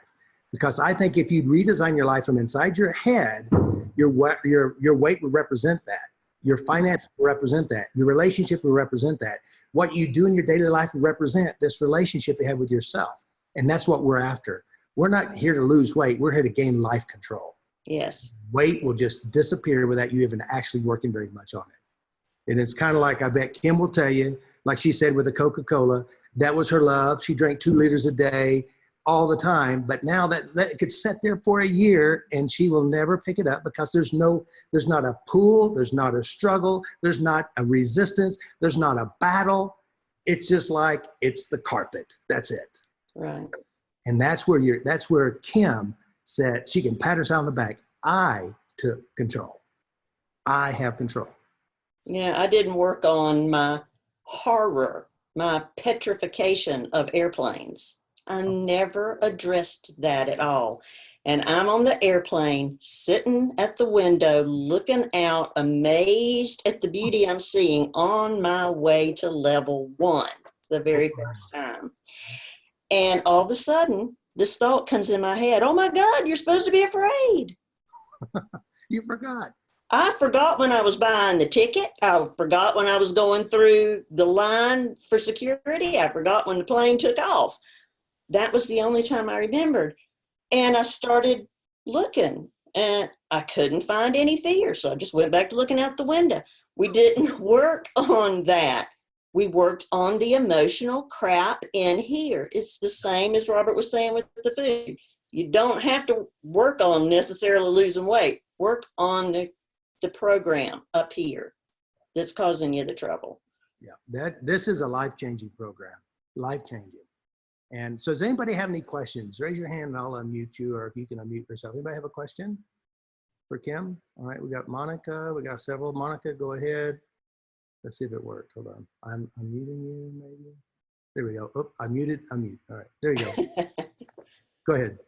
Because I think if you redesign your life from inside your head, your weight will represent that. Your finance will represent that. Your relationship will represent that. What you do in your daily life will represent this relationship you have with yourself. And that's what we're after. We're not here to lose weight. We're here to gain life control. Yes. Weight will just disappear without you even actually working very much on it. And it's kind of like, I bet Kim will tell you, like she said with the Coca-Cola, that was her love. She drank 2 liters a day all the time. But now that could sit there for a year and she will never pick it up because there's not a pull, there's not a struggle, there's not a resistance, there's not a battle. It's just like, it's the carpet. That's it. Right. And that's where Kim said she can pat herself on the back. I took control. I have control. Yeah, I didn't work on my horror, my petrification of airplanes. I never addressed that at all. And I'm on the airplane, sitting at the window, looking out, amazed at the beauty I'm seeing on my way to level 1, the very first time. And all of a sudden, this thought comes in my head, oh my God, you're supposed to be afraid. You forgot. I forgot when I was buying the ticket. I forgot when I was going through the line for security. I forgot when the plane took off. That was the only time I remembered. And I started looking and I couldn't find any fear. So I just went back to looking out the window. We didn't work on that. We worked on the emotional crap in here. It's the same as Robert was saying with the food. You don't have to work on necessarily losing weight. Work on the program up here that's causing you the trouble. Yeah, this is a life-changing program, life-changing. And so does anybody have any questions? Raise your hand and I'll unmute you, or if you can unmute yourself. Anybody have a question for Kim? All right, we got Monica, we got several. Monica, go ahead. Let's see if it worked. Hold on. I'm muting you, maybe. There we go. Oh, I'm muted. Unmute. All right. There you go. Go ahead.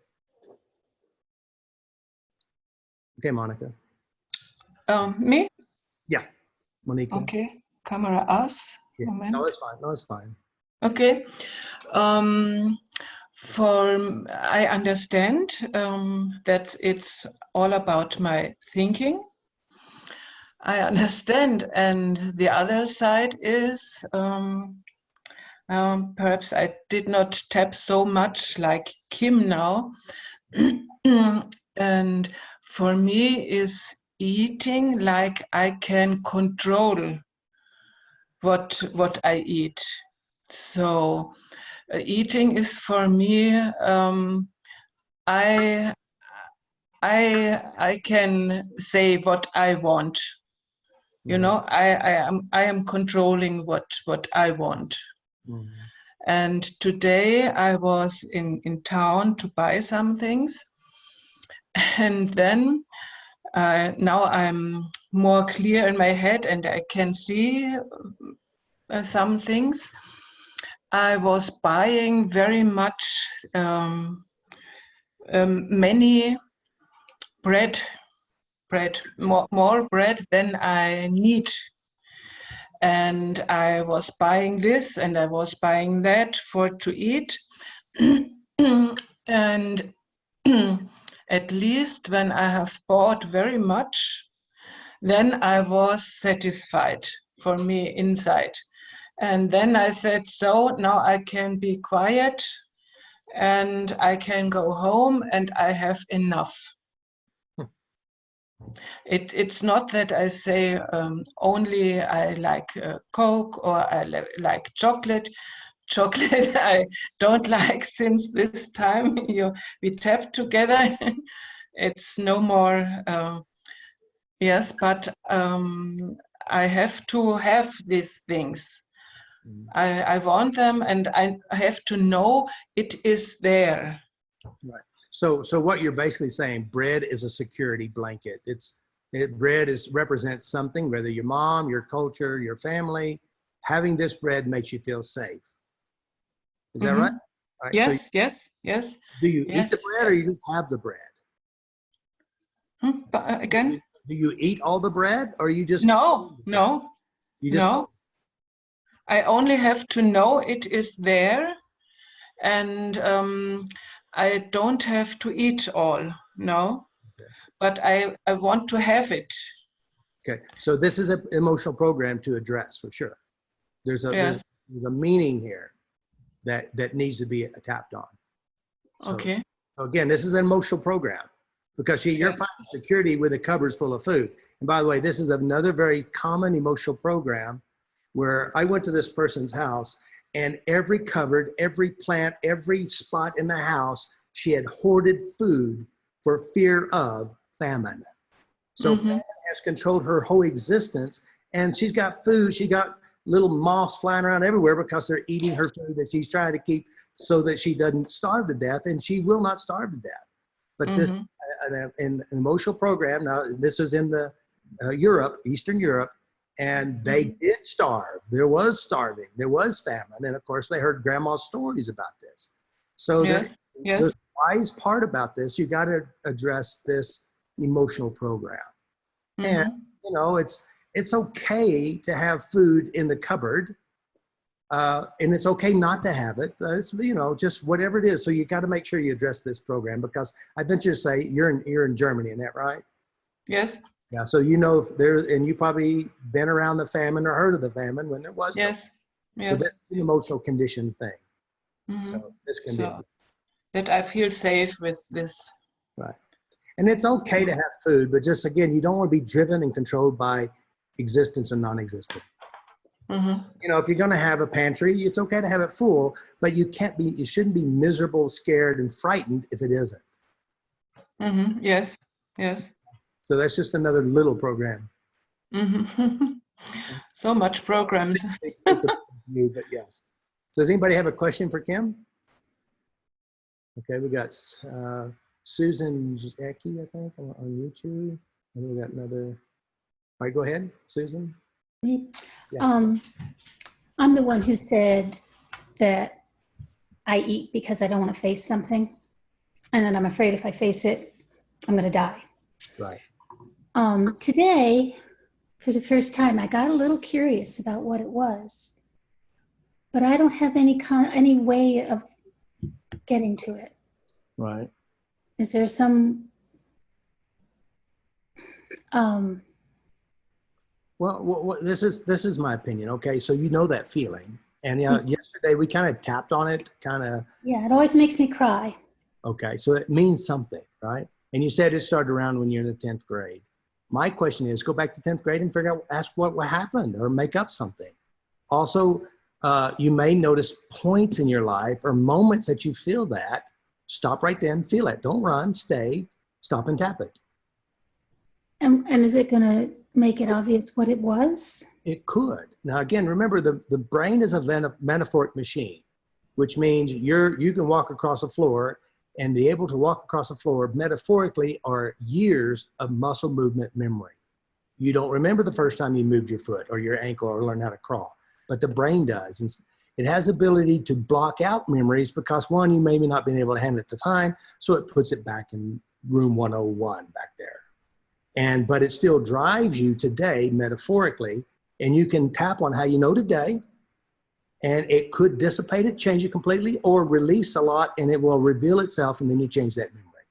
Okay, Monica. Me? Yeah, Monica. Okay. Camera us. Yeah. Moment. No, it's fine. No, it's fine. Okay. I understand that it's all about my thinking. I understand, and the other side is perhaps I did not tap so much like Kim now, and for me is eating like I can control what I eat. So eating is for me I can say what I want. You know, I am controlling what I want. Mm-hmm. And today I was in town to buy some things, and then now I'm more clear in my head and I can see some things. I was buying very much many bread, more bread than I need. And I was buying this and I was buying that to eat. And at least when I have bought very much, then I was satisfied for me inside. And then I said, so now I can be quiet and I can go home and I have enough. It's not that I say only I like Coke or I like chocolate. Chocolate I don't like since this time we tapped together. It's no more, yes, but I have to have these things. I want them, and I have to know it is there. Right. So what you're basically saying, bread is a security blanket. Bread represents something, whether your mom, your culture, your family. Having this bread makes you feel safe. Is that right? All right. Yes, so yes. Do you eat the bread, or you just have the bread? Again? Do you eat all the bread, or you just? No. You just. No. I only have to know it is there, and I don't have to eat all. No. Okay. But I want to have it. Okay, so this is an emotional program to address for sure. There's a meaning here that needs to be tapped on. So, Okay. so again, this is an emotional program because you're finding security with a cupboards full of food. And by the way, this is another very common emotional program where I went to this person's house, and every cupboard, every plant, every spot in the house, she had hoarded food for fear of famine. So famine has controlled her whole existence, and she's got food. She got little moths flying around everywhere because they're eating her food that she's trying to keep so that she doesn't starve to death, and she will not starve to death. But this, an emotional program, now this is in the Europe, Eastern Europe, and they did starve. There was starving. There was famine. And of course, they heard grandma's stories about this. So the wise part about this, you got to address this emotional program. And, you know, it's okay to have food in the cupboard. And it's okay not to have it. It's, you know, just whatever it is. So you got to make sure you address this program, because I venture to say you're in Germany, isn't that right? Yes. Yeah, so you know there, and you probably been around the famine or heard of the famine when there was. Yes. No. So this is an emotional condition thing. So this can be that I feel safe with this. Right, and it's okay to have food, but just again, you don't want to be driven and controlled by existence or non-existence. You know, if you're going to have a pantry, it's okay to have it full, but you shouldn't be miserable, scared, and frightened if it isn't. Yes. Yes. So that's just another little program. So much programs. But yes. So does anybody have a question for Kim? Okay, we got Susan Jackie, I think, on YouTube. And then we got another. All right, go ahead, Susan. Yeah. I'm the one who said that I eat because I don't want to face something. And then I'm afraid if I face it, I'm going to die. Right. Today, for the first time, I got a little curious about what it was, but I don't have any way of getting to it. Right. Is there some? Well, this is my opinion. Okay, so you know that feeling, and yesterday we kind of tapped on it, Yeah, it always makes me cry. Okay, so it means something, right? And you said it started around when you're in the 10th grade. My question is, go back to 10th grade and ask what happened, or make up something. Also, you may notice points in your life or moments that you feel that. Stop right then, feel it. Don't run, stay, stop and tap it. And is it going to make it obvious what it was? It could. Now, again, remember the brain is a metaphoric machine, which means you can walk across the floor, and be able to walk across the floor metaphorically are years of muscle movement memory. You don't remember the first time you moved your foot or your ankle or learned how to crawl, but the brain does. And it has ability to block out memories because, one, you maybe not been able to handle it at the time, so it puts it back in room 101 back there. But it still drives you today metaphorically, and you can tap on how you know today, and it could dissipate it, change it completely, or release a lot, and it will reveal itself, and then you change that memory.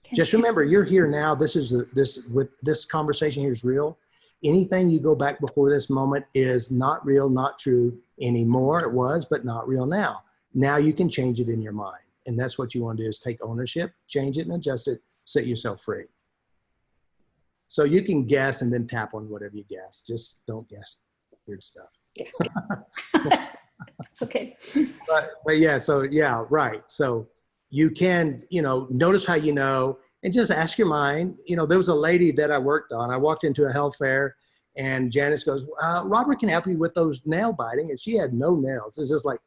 Okay. Just remember, you're here now. This conversation here is real. Anything you go back before this moment is not real, not true anymore. It was, but not real now. Now you can change it in your mind, and that's what you want to do, is take ownership, change it, and adjust it, set yourself free. So you can guess and then tap on whatever you guess. Just don't guess weird stuff. Okay. But yeah, so yeah, right. So you can, notice how you know, and just ask your mind. There was a lady that I worked on. I walked into a health fair, and Janice goes, Robert can help you with those nail biting. And she had no nails. It's just like,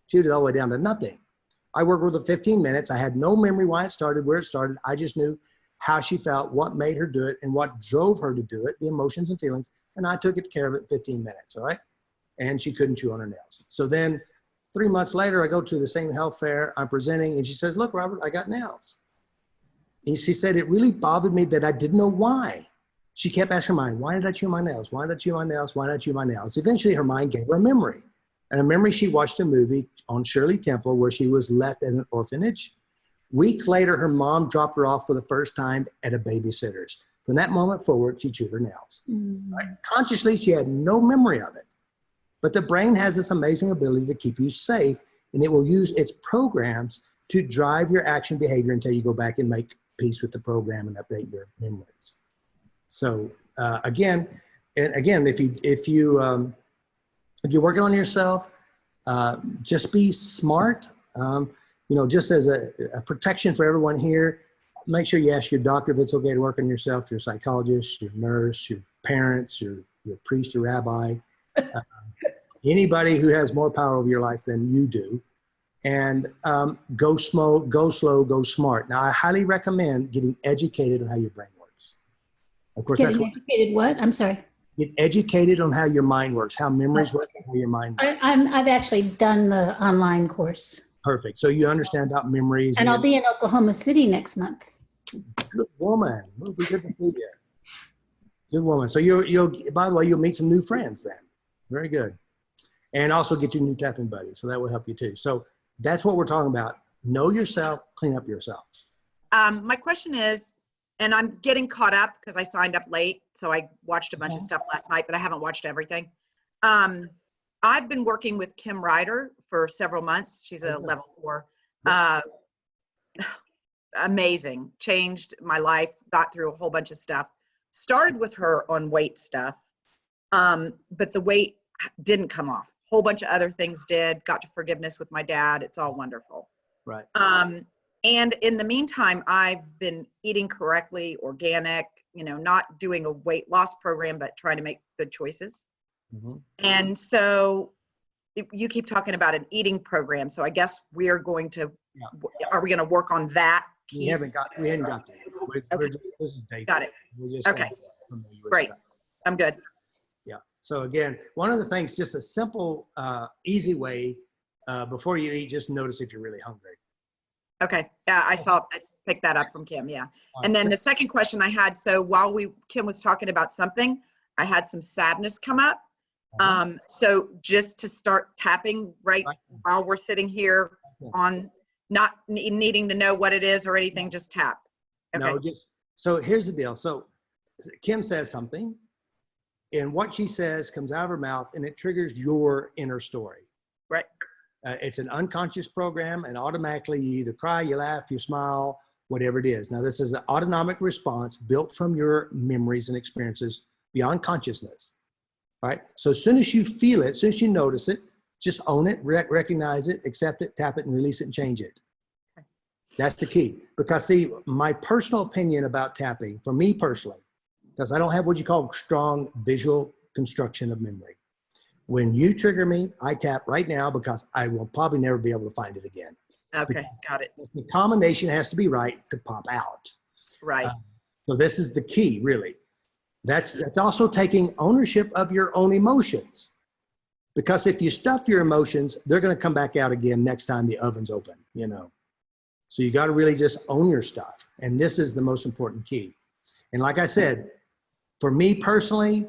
chewed it all the way down to nothing. I worked with her 15 minutes. I had no memory why it started, where it started. I just knew how she felt, what made her do it, and what drove her to do it, the emotions and feelings. And I took care of it in 15 minutes, all right? And she couldn't chew on her nails. So then 3 months later, I go to the same health fair. I'm presenting, and she says, look, Robert, I got nails. And she said, it really bothered me that I didn't know why. She kept asking her mind, why did I chew my nails? Why did I chew my nails? Why did I chew my nails? Eventually, her mind gave her a memory. And a memory, she watched a movie on Shirley Temple where she was left in an orphanage. Weeks later, her mom dropped her off for the first time at a babysitter's. From that moment forward, she chewed her nails. Right? Consciously, she had no memory of it. But the brain has this amazing ability to keep you safe, and it will use its programs to drive your action behavior until you go back and make peace with the program and update your memories. So again, if you're working on yourself, just be smart. Just as a protection for everyone here, make sure you ask your doctor if it's okay to work on yourself, your psychologist, your nurse, your parents, your priest, your rabbi, anybody who has more power over your life than you do. And go slow, go smart. Now, I highly recommend getting educated on how your brain works. Of course, Getting educated what? I'm sorry. Get educated on how your mind works, how memories work, and how your mind works. I've actually done the online course. Perfect. So you understand about memories. And I'll be in Oklahoma City next month. Good woman. We'll be good to see you. Good woman. So you'll, by the way, you'll meet some new friends then. Very good. And also get your new tapping buddy. So that will help you too. So that's what we're talking about. Know yourself, clean up yourself. My question is, and I'm getting caught up because I signed up late. So I watched a bunch of stuff last night, but I haven't watched everything. I've been working with Kim Ryder for several months. She's a level 4. Amazing. Changed my life, got through a whole bunch of stuff. Started with her on weight stuff, but the weight didn't come off. Whole bunch of other things did. Got to forgiveness with my dad. It's all wonderful. Right. And in the meantime, I've been eating correctly, organic, not doing a weight loss program, but trying to make good choices. And so you keep talking about an eating program. So I guess we're going to, are we going to work on that piece? We hadn't got that. Okay. This is data. Got it. Okay. Great. I'm good. Yeah. So again, one of the things, just a simple, easy way, before you eat, just notice if you're really hungry. Okay. Yeah, I picked that up from Kim. Yeah. And then the second question I had, so while Kim was talking about something, I had some sadness come up. So just to start tapping right while we're sitting here on not needing to know what it is or anything, just tap. Okay. No, so here's the deal. So Kim says something, and what she says comes out of her mouth, and it triggers your inner story. Right. It's an unconscious program, and automatically you either cry, you laugh, you smile, whatever it is. Now, this is an autonomic response built from your memories and experiences beyond consciousness. All right. So as soon as you feel it, as soon as you notice it, just own it, recognize it, accept it, tap it, and release it and change it. Okay. That's the key. Because see, my personal opinion about tapping, for me personally, because I don't have what you call strong visual construction of memory. When you trigger me, I tap right now because I will probably never be able to find it again. Okay, got it. The combination has to be right to pop out. Right. So this is the key, really. That's also taking ownership of your own emotions. Because if you stuff your emotions, they're going to come back out again next time the oven's open, So you got to really just own your stuff. And this is the most important key. And like I said, for me personally,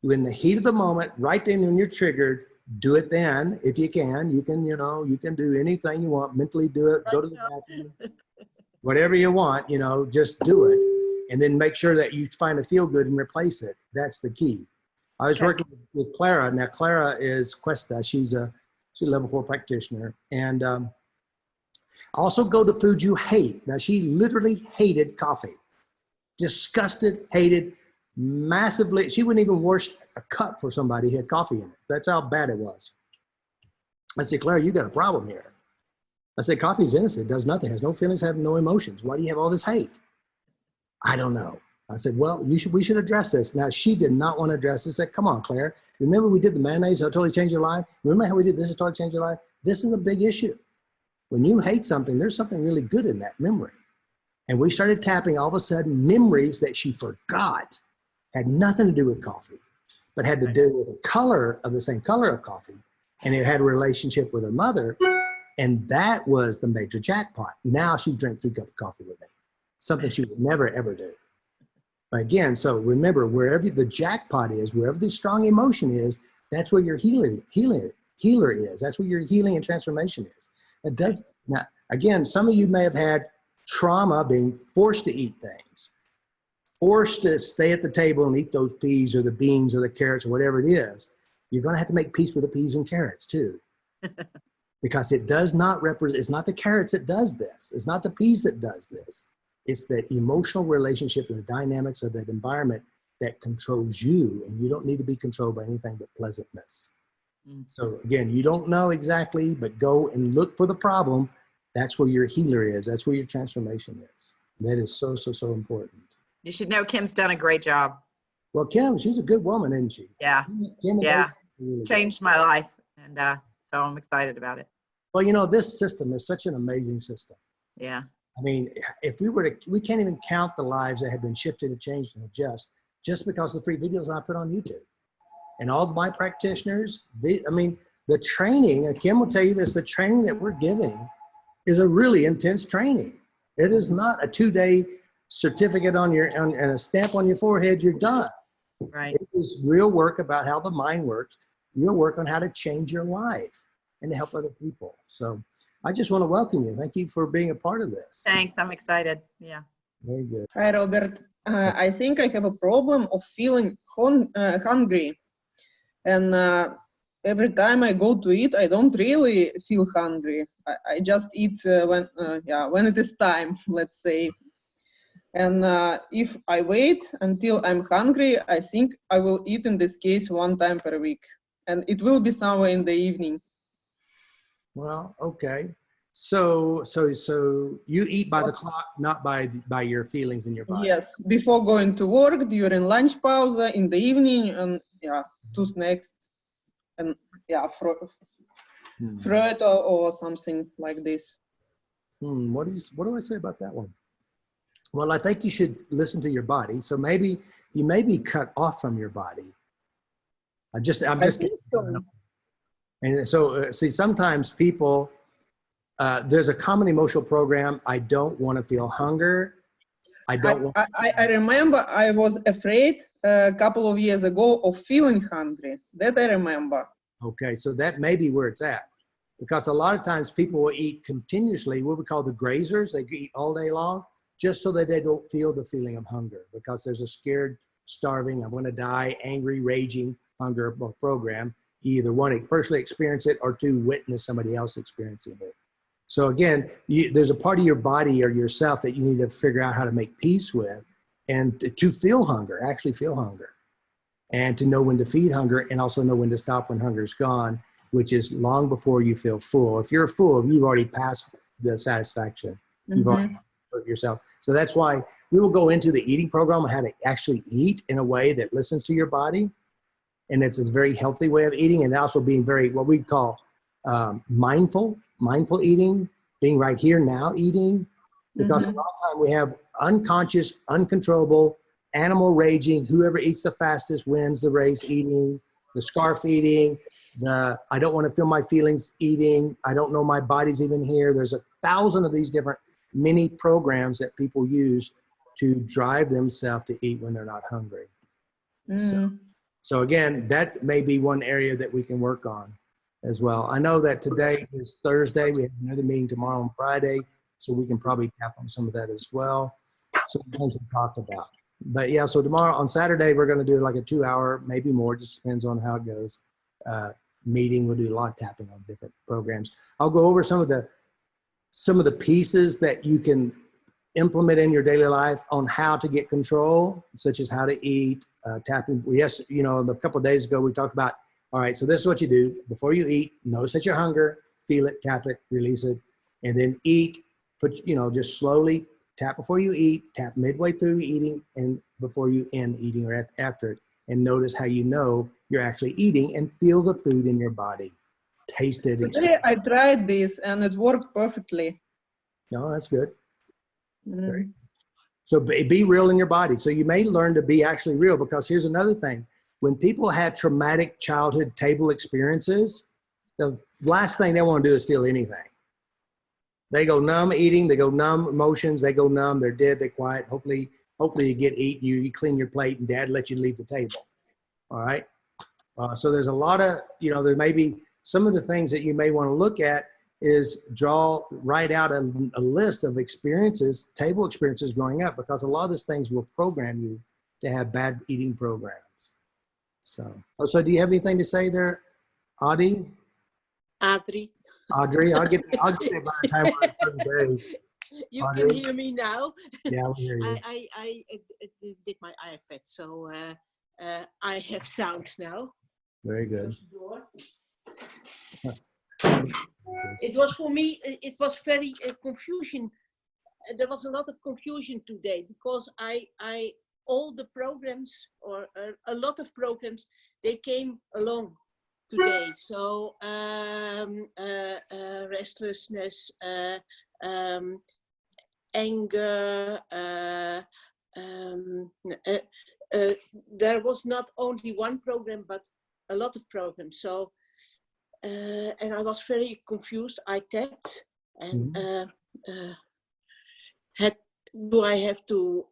in the heat of the moment, right then when you're triggered, do it then. If you can, you can do anything you want, mentally do it, go to the bathroom, whatever you want, just do it. And then make sure that you find a feel good and replace it. That's the key. I was working with Clara. Now, Clara is Cuesta. She's a level 4 practitioner. And also go to foods you hate. Now, she literally hated coffee. disgusted, hated, massively. She wouldn't even wash a cup for somebody who had coffee in it. That's how bad it was. I said, Claire, you got a problem here. I said, coffee's innocent, does nothing, has no feelings, have no emotions. Why do you have all this hate? I don't know. I said, well, we should address this. Now, she did not want to address this. I said, come on, Claire. Remember we did the mayonnaise, how it totally changed your life? Remember how we did this, it totally changed your life? This is a big issue. When you hate something, there's something really good in that memory. And we started tapping all of a sudden memories that she forgot had nothing to do with coffee, but had to do with the color of the same color of coffee. And it had a relationship with her mother. And that was the major jackpot. Now she drank 3 cups of coffee with me, something she would never, ever do. But again, so remember, wherever the jackpot is, wherever the strong emotion is, that's where your healer is. That's where your healing and transformation is. It does now, again, some of you may have had trauma being forced to eat things, forced to stay at the table and eat those peas or the beans or the carrots or whatever it is. You're going to have to make peace with the peas and carrots too. Because it does not represent, it's not the carrots that does this. It's not the peas that does this. It's that emotional relationship and the dynamics of that environment that controls you, and you don't need to be controlled by anything but pleasantness. So again, you don't know exactly, but go and look for the problem. That's where your healer is. That's where your transformation is. That is so, so, so important. You should know Kim's done a great job. Well, Kim, she's a good woman, isn't she? Yeah. Kim Yeah. really Changed my life. And so I'm excited about it. Well, you know, this system is such an amazing system. Yeah. I mean, if we were to, we can't even count the lives that have been shifted and changed and adjust just because of the free videos I put on YouTube. And all of my practitioners, I mean, the training, and Kim will tell you this, the training that we're giving is a really intense training. It is not a 2-day certificate on your, and a stamp on your forehead, you're done. Right. It is real work about how the mind works, real work on how to change your life and to help other people. So I just want to welcome you. Thank you for being a part of this. Thanks. I'm excited. Yeah. Very good. Hi, Robert. I think I have a problem of feeling hungry. And every time I go to eat, I don't really feel hungry. I just eat when it is time, let's say. And if I wait until I'm hungry, I think I will eat in this case 1 time per week. And it will be somewhere in the evening. Well, okay. So you eat by the clock, not by your feelings in your body. Yes, before going to work, during lunch pause, in the evening, and yeah, 2 snacks, and yeah, fruit or something like this. What do I say about that one? Well, I think you should listen to your body. So maybe you may be cut off from your body. I'm just think so. And so see, sometimes people, there's a common emotional program. I don't want to feel hunger. I remember I was afraid a couple of years ago of feeling hungry. That I remember. Okay, so that may be where it's at. Because a lot of times people will eat continuously, what we call the grazers. They eat all day long just so that they don't feel the feeling of hunger. Because there's a scared, starving, I'm going to die, angry, raging hunger program. You either want to personally experience it or to witness somebody else experiencing it. So again, there's a part of your body or yourself that you need to figure out how to make peace with, and to feel hunger, actually feel hunger, and to know when to feed hunger, and also know when to stop when hunger's gone, which is long before you feel full. If you're full, you've already passed the satisfaction. You've already hurt yourself. So that's why we will go into the eating program on how to actually eat in a way that listens to your body. And it's a very healthy way of eating, and also being very, what we call mindful eating, being right here now eating, because a lot of time we have unconscious, uncontrollable, animal raging, whoever eats the fastest wins the race eating, the scarf eating, the I don't want to feel my feelings eating, I don't know my body's even here. There's 1,000 of these different mini programs that people use to drive themselves to eat when they're not hungry. So again, that may be one area that we can work on as well. I know that today is Thursday. We have another meeting tomorrow on Friday, so we can probably tap on some of that as well. So things to talk about. But yeah, so tomorrow on Saturday, we're going to do like a 2-hour, maybe more, just depends on how it goes. Meeting, we'll do a lot of tapping on different programs. I'll go over some of the pieces that you can implement in your daily life on how to get control, such as how to eat, tapping. Yes, you know, a couple of days ago, we talked about, all right, so this is what you do. Before you eat, notice that you're hungry, feel it, tap it, release it, and then eat. Put, you know, just slowly tap before you eat, tap midway through eating, and before you end eating or after it. And notice how you know you're actually eating, and feel the food in your body. Taste it. Today I tried this and it worked perfectly. No, that's good. Mm. So be real in your body. So you may learn to be actually real, because here's another thing. When people have traumatic childhood table experiences, the last thing they want to do is feel anything. They go numb eating, they go numb emotions, they go numb, they're dead, they're quiet. Hopefully you get eaten, you clean your plate, and dad lets you leave the table. All right? So there's a lot of, you know, there may be some of the things that you may want to look at is write out a list of experiences, table experiences growing up, because a lot of these things will program you to have bad eating programs. So do you have anything to say there, Audie? Adri. Audrey, I'll get it by the time we're 30 days. You Audrey? can hear me now. Yeah, we hear you. I did my iPad, so I have sound now. Very good. It was for me, it was very confusion. There was a lot of confusion today, because all the programs, or a lot of programs, they came along today. So restlessness, anger, there was not only one program, but a lot of programs. So and I was very confused. I tapped and do I have to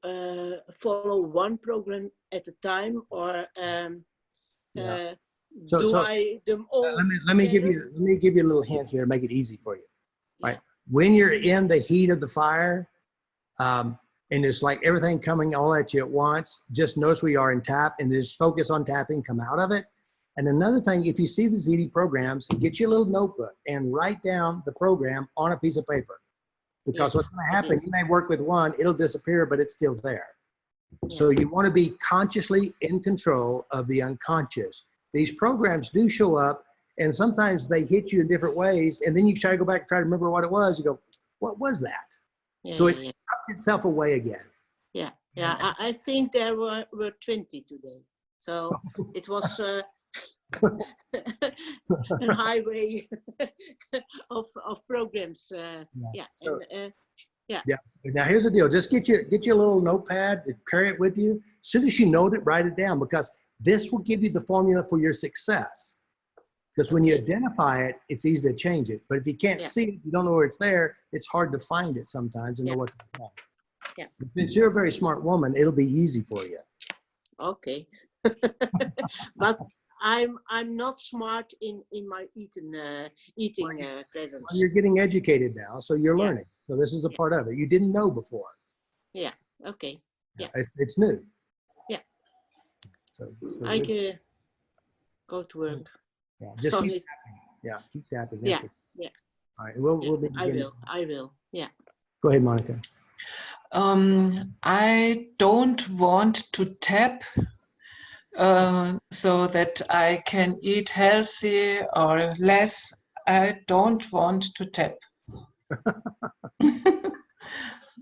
follow one program at a time, or do I them all? Let me give you a little hint here, make it easy for you. Right, when you're in the heat of the fire, and it's like everything coming all at you at once, just notice where you are and tap, and just focus on tapping. Come out of it. And another thing, if you see these eating programs, get you a little notebook and write down the program on a piece of paper. Because what's going to happen, you may work with one, it'll disappear, but it's still there. So you want to be consciously in control of the unconscious. These programs do show up, and sometimes they hit you in different ways, and then you try to go back and try to remember what it was. You go, what was that? So it tucked itself away again. Yeah, I think there were 20 today. So it was a highway of programs. Now here's the deal. Just get you a little notepad, carry it with you. As soon as you know it, write it down, because this will give you the formula for your success. Because when you identify it, it's easy to change it. But if you can't see it, you don't know where it's there, it's hard to find it sometimes and know what to do. Yeah. Since you're a very smart woman, it'll be easy for you. Okay. But I'm not smart in my eating patterns. Well, you're getting educated now, so you're learning. So this is a part of it. You didn't know before. Yeah. Okay. Yeah. It's new. Yeah. So I can go to work. Yeah. Just keep tapping. Yeah. Keep tapping. Yeah. Yeah. All right. We'll be beginning. I will. Yeah. Go ahead, Monica. I don't want to tap so that I can eat healthy or less. I don't want to tap.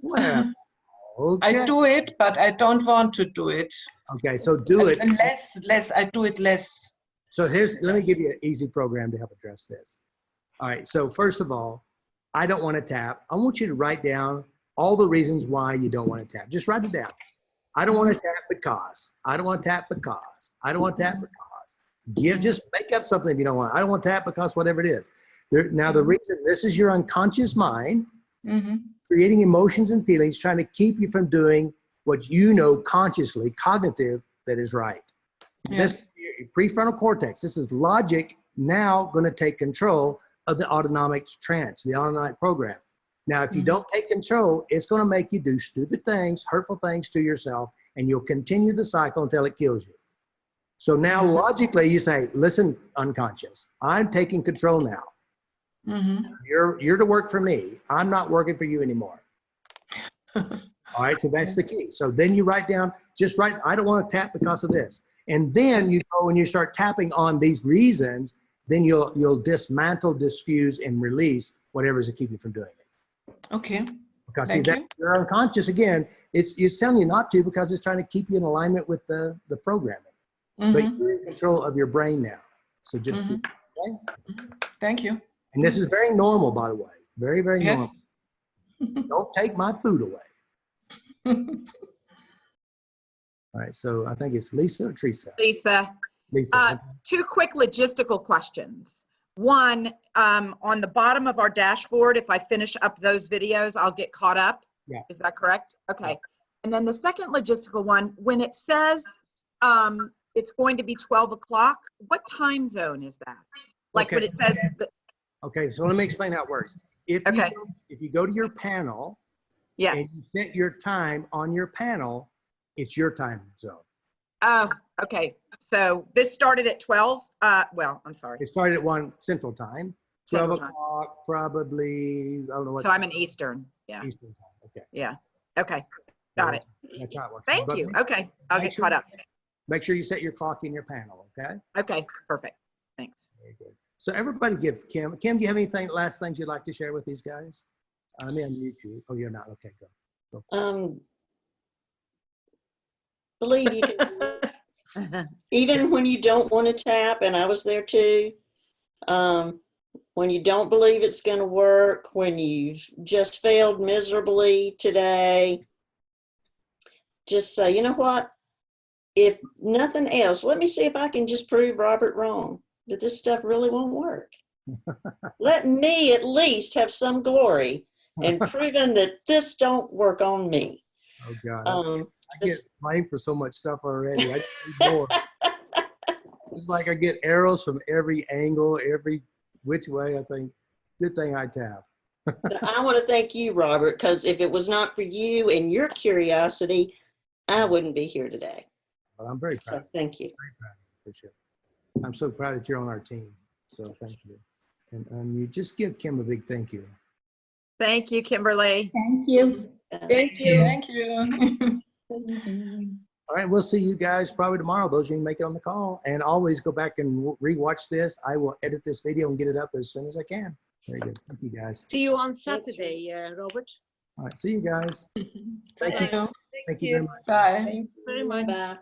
Well, okay. I do it, but I don't want to do it. Okay, so do it. And less, I do it less. So let me give you an easy program to help address this. All right, so first of all, I don't want to tap. I want you to write down all the reasons why you don't want to tap. Just write it down. I don't want to tap because. I don't want to tap because. I don't want to tap because. Just make up something if you don't want. I don't want to tap because whatever it is. Now the reason, this is your unconscious mind creating emotions and feelings, trying to keep you from doing what you know consciously, cognitive, that is right. This is your prefrontal cortex. This is logic now going to take control of the autonomic trance, the autonomic program. Now, if you don't take control, it's going to make you do stupid things, hurtful things to yourself, and you'll continue the cycle until it kills you. So now logically you say, listen, unconscious, I'm taking control now. You're to work for me. I'm not working for you anymore. All right, so that's the key. So then you write down, just write, I don't want to tap because of this. And then you go and you start tapping on these reasons, then you'll dismantle, diffuse, and release whatever's to keep you from doing it. Okay. Because Thank see, that you. your unconscious, again, it's telling you not to because it's trying to keep you in alignment with the programming. But you're in control of your brain now. So just do it, okay? Thank you. And this is very normal, by the way. Very, very Yes. normal. Don't take my food away. All right, so I think it's Lisa or Teresa? Lisa. Lisa. Two quick logistical questions. One, on the bottom of our dashboard, if I finish up those videos, I'll get caught up. Yeah. Is that correct? Okay. And then the second logistical one, when it says it's going to be 12 o'clock, what time zone is that? Like Okay. when it says, Okay, so let me explain how it works. If you go to your panel and yes. you set your time on your panel, it's your time zone. Oh, okay. So this started at 12. Well, I'm sorry. It started at 1 Central Time. 12 Central time. o'clock, probably, I don't know what. So I'm in Eastern. Yeah. Eastern Time, okay. Yeah. Okay. Got it. That's how it works. Thank But you. Okay. I'll make get sure- caught up. Make sure you set your clock in your panel, okay? Okay. Perfect. Thanks. Very good. So everybody give Kim. Kim, do you have anything, last things you'd like to share with these guys? Let me unmute you. Oh, you're not. Okay, go. Believe you can, even when you don't want to tap, and I was there too, when you don't believe it's going to work, when you've just failed miserably today, just say, you know what? If nothing else, let me see if I can just prove Robert wrong, that this stuff really won't work. Let me at least have some glory in proving that this don't work on me. Oh, God. I get blamed for so much stuff already. I need more. It's like I get arrows from every angle, every which way. I think, good thing I tap. I want to thank you, Robert, because if it was not for you and your curiosity, I wouldn't be here today. Well, I'm very proud. So thank you. Very proud of you, for sure. I'm so proud that you're on our team. So thank you. And you just give Kim a big thank you. Thank you, Kimberly. Thank you. Thank you. Thank you. All right, we'll see you guys probably tomorrow, those of you who make it on the call. And always go back and rewatch this. I will edit this video and get it up as soon as I can. Very good. Thank you, guys. See you on Saturday, Robert. All right, see you guys. Thank you. Thank you. Thank you very much. Bye. Thank you very much. Bye.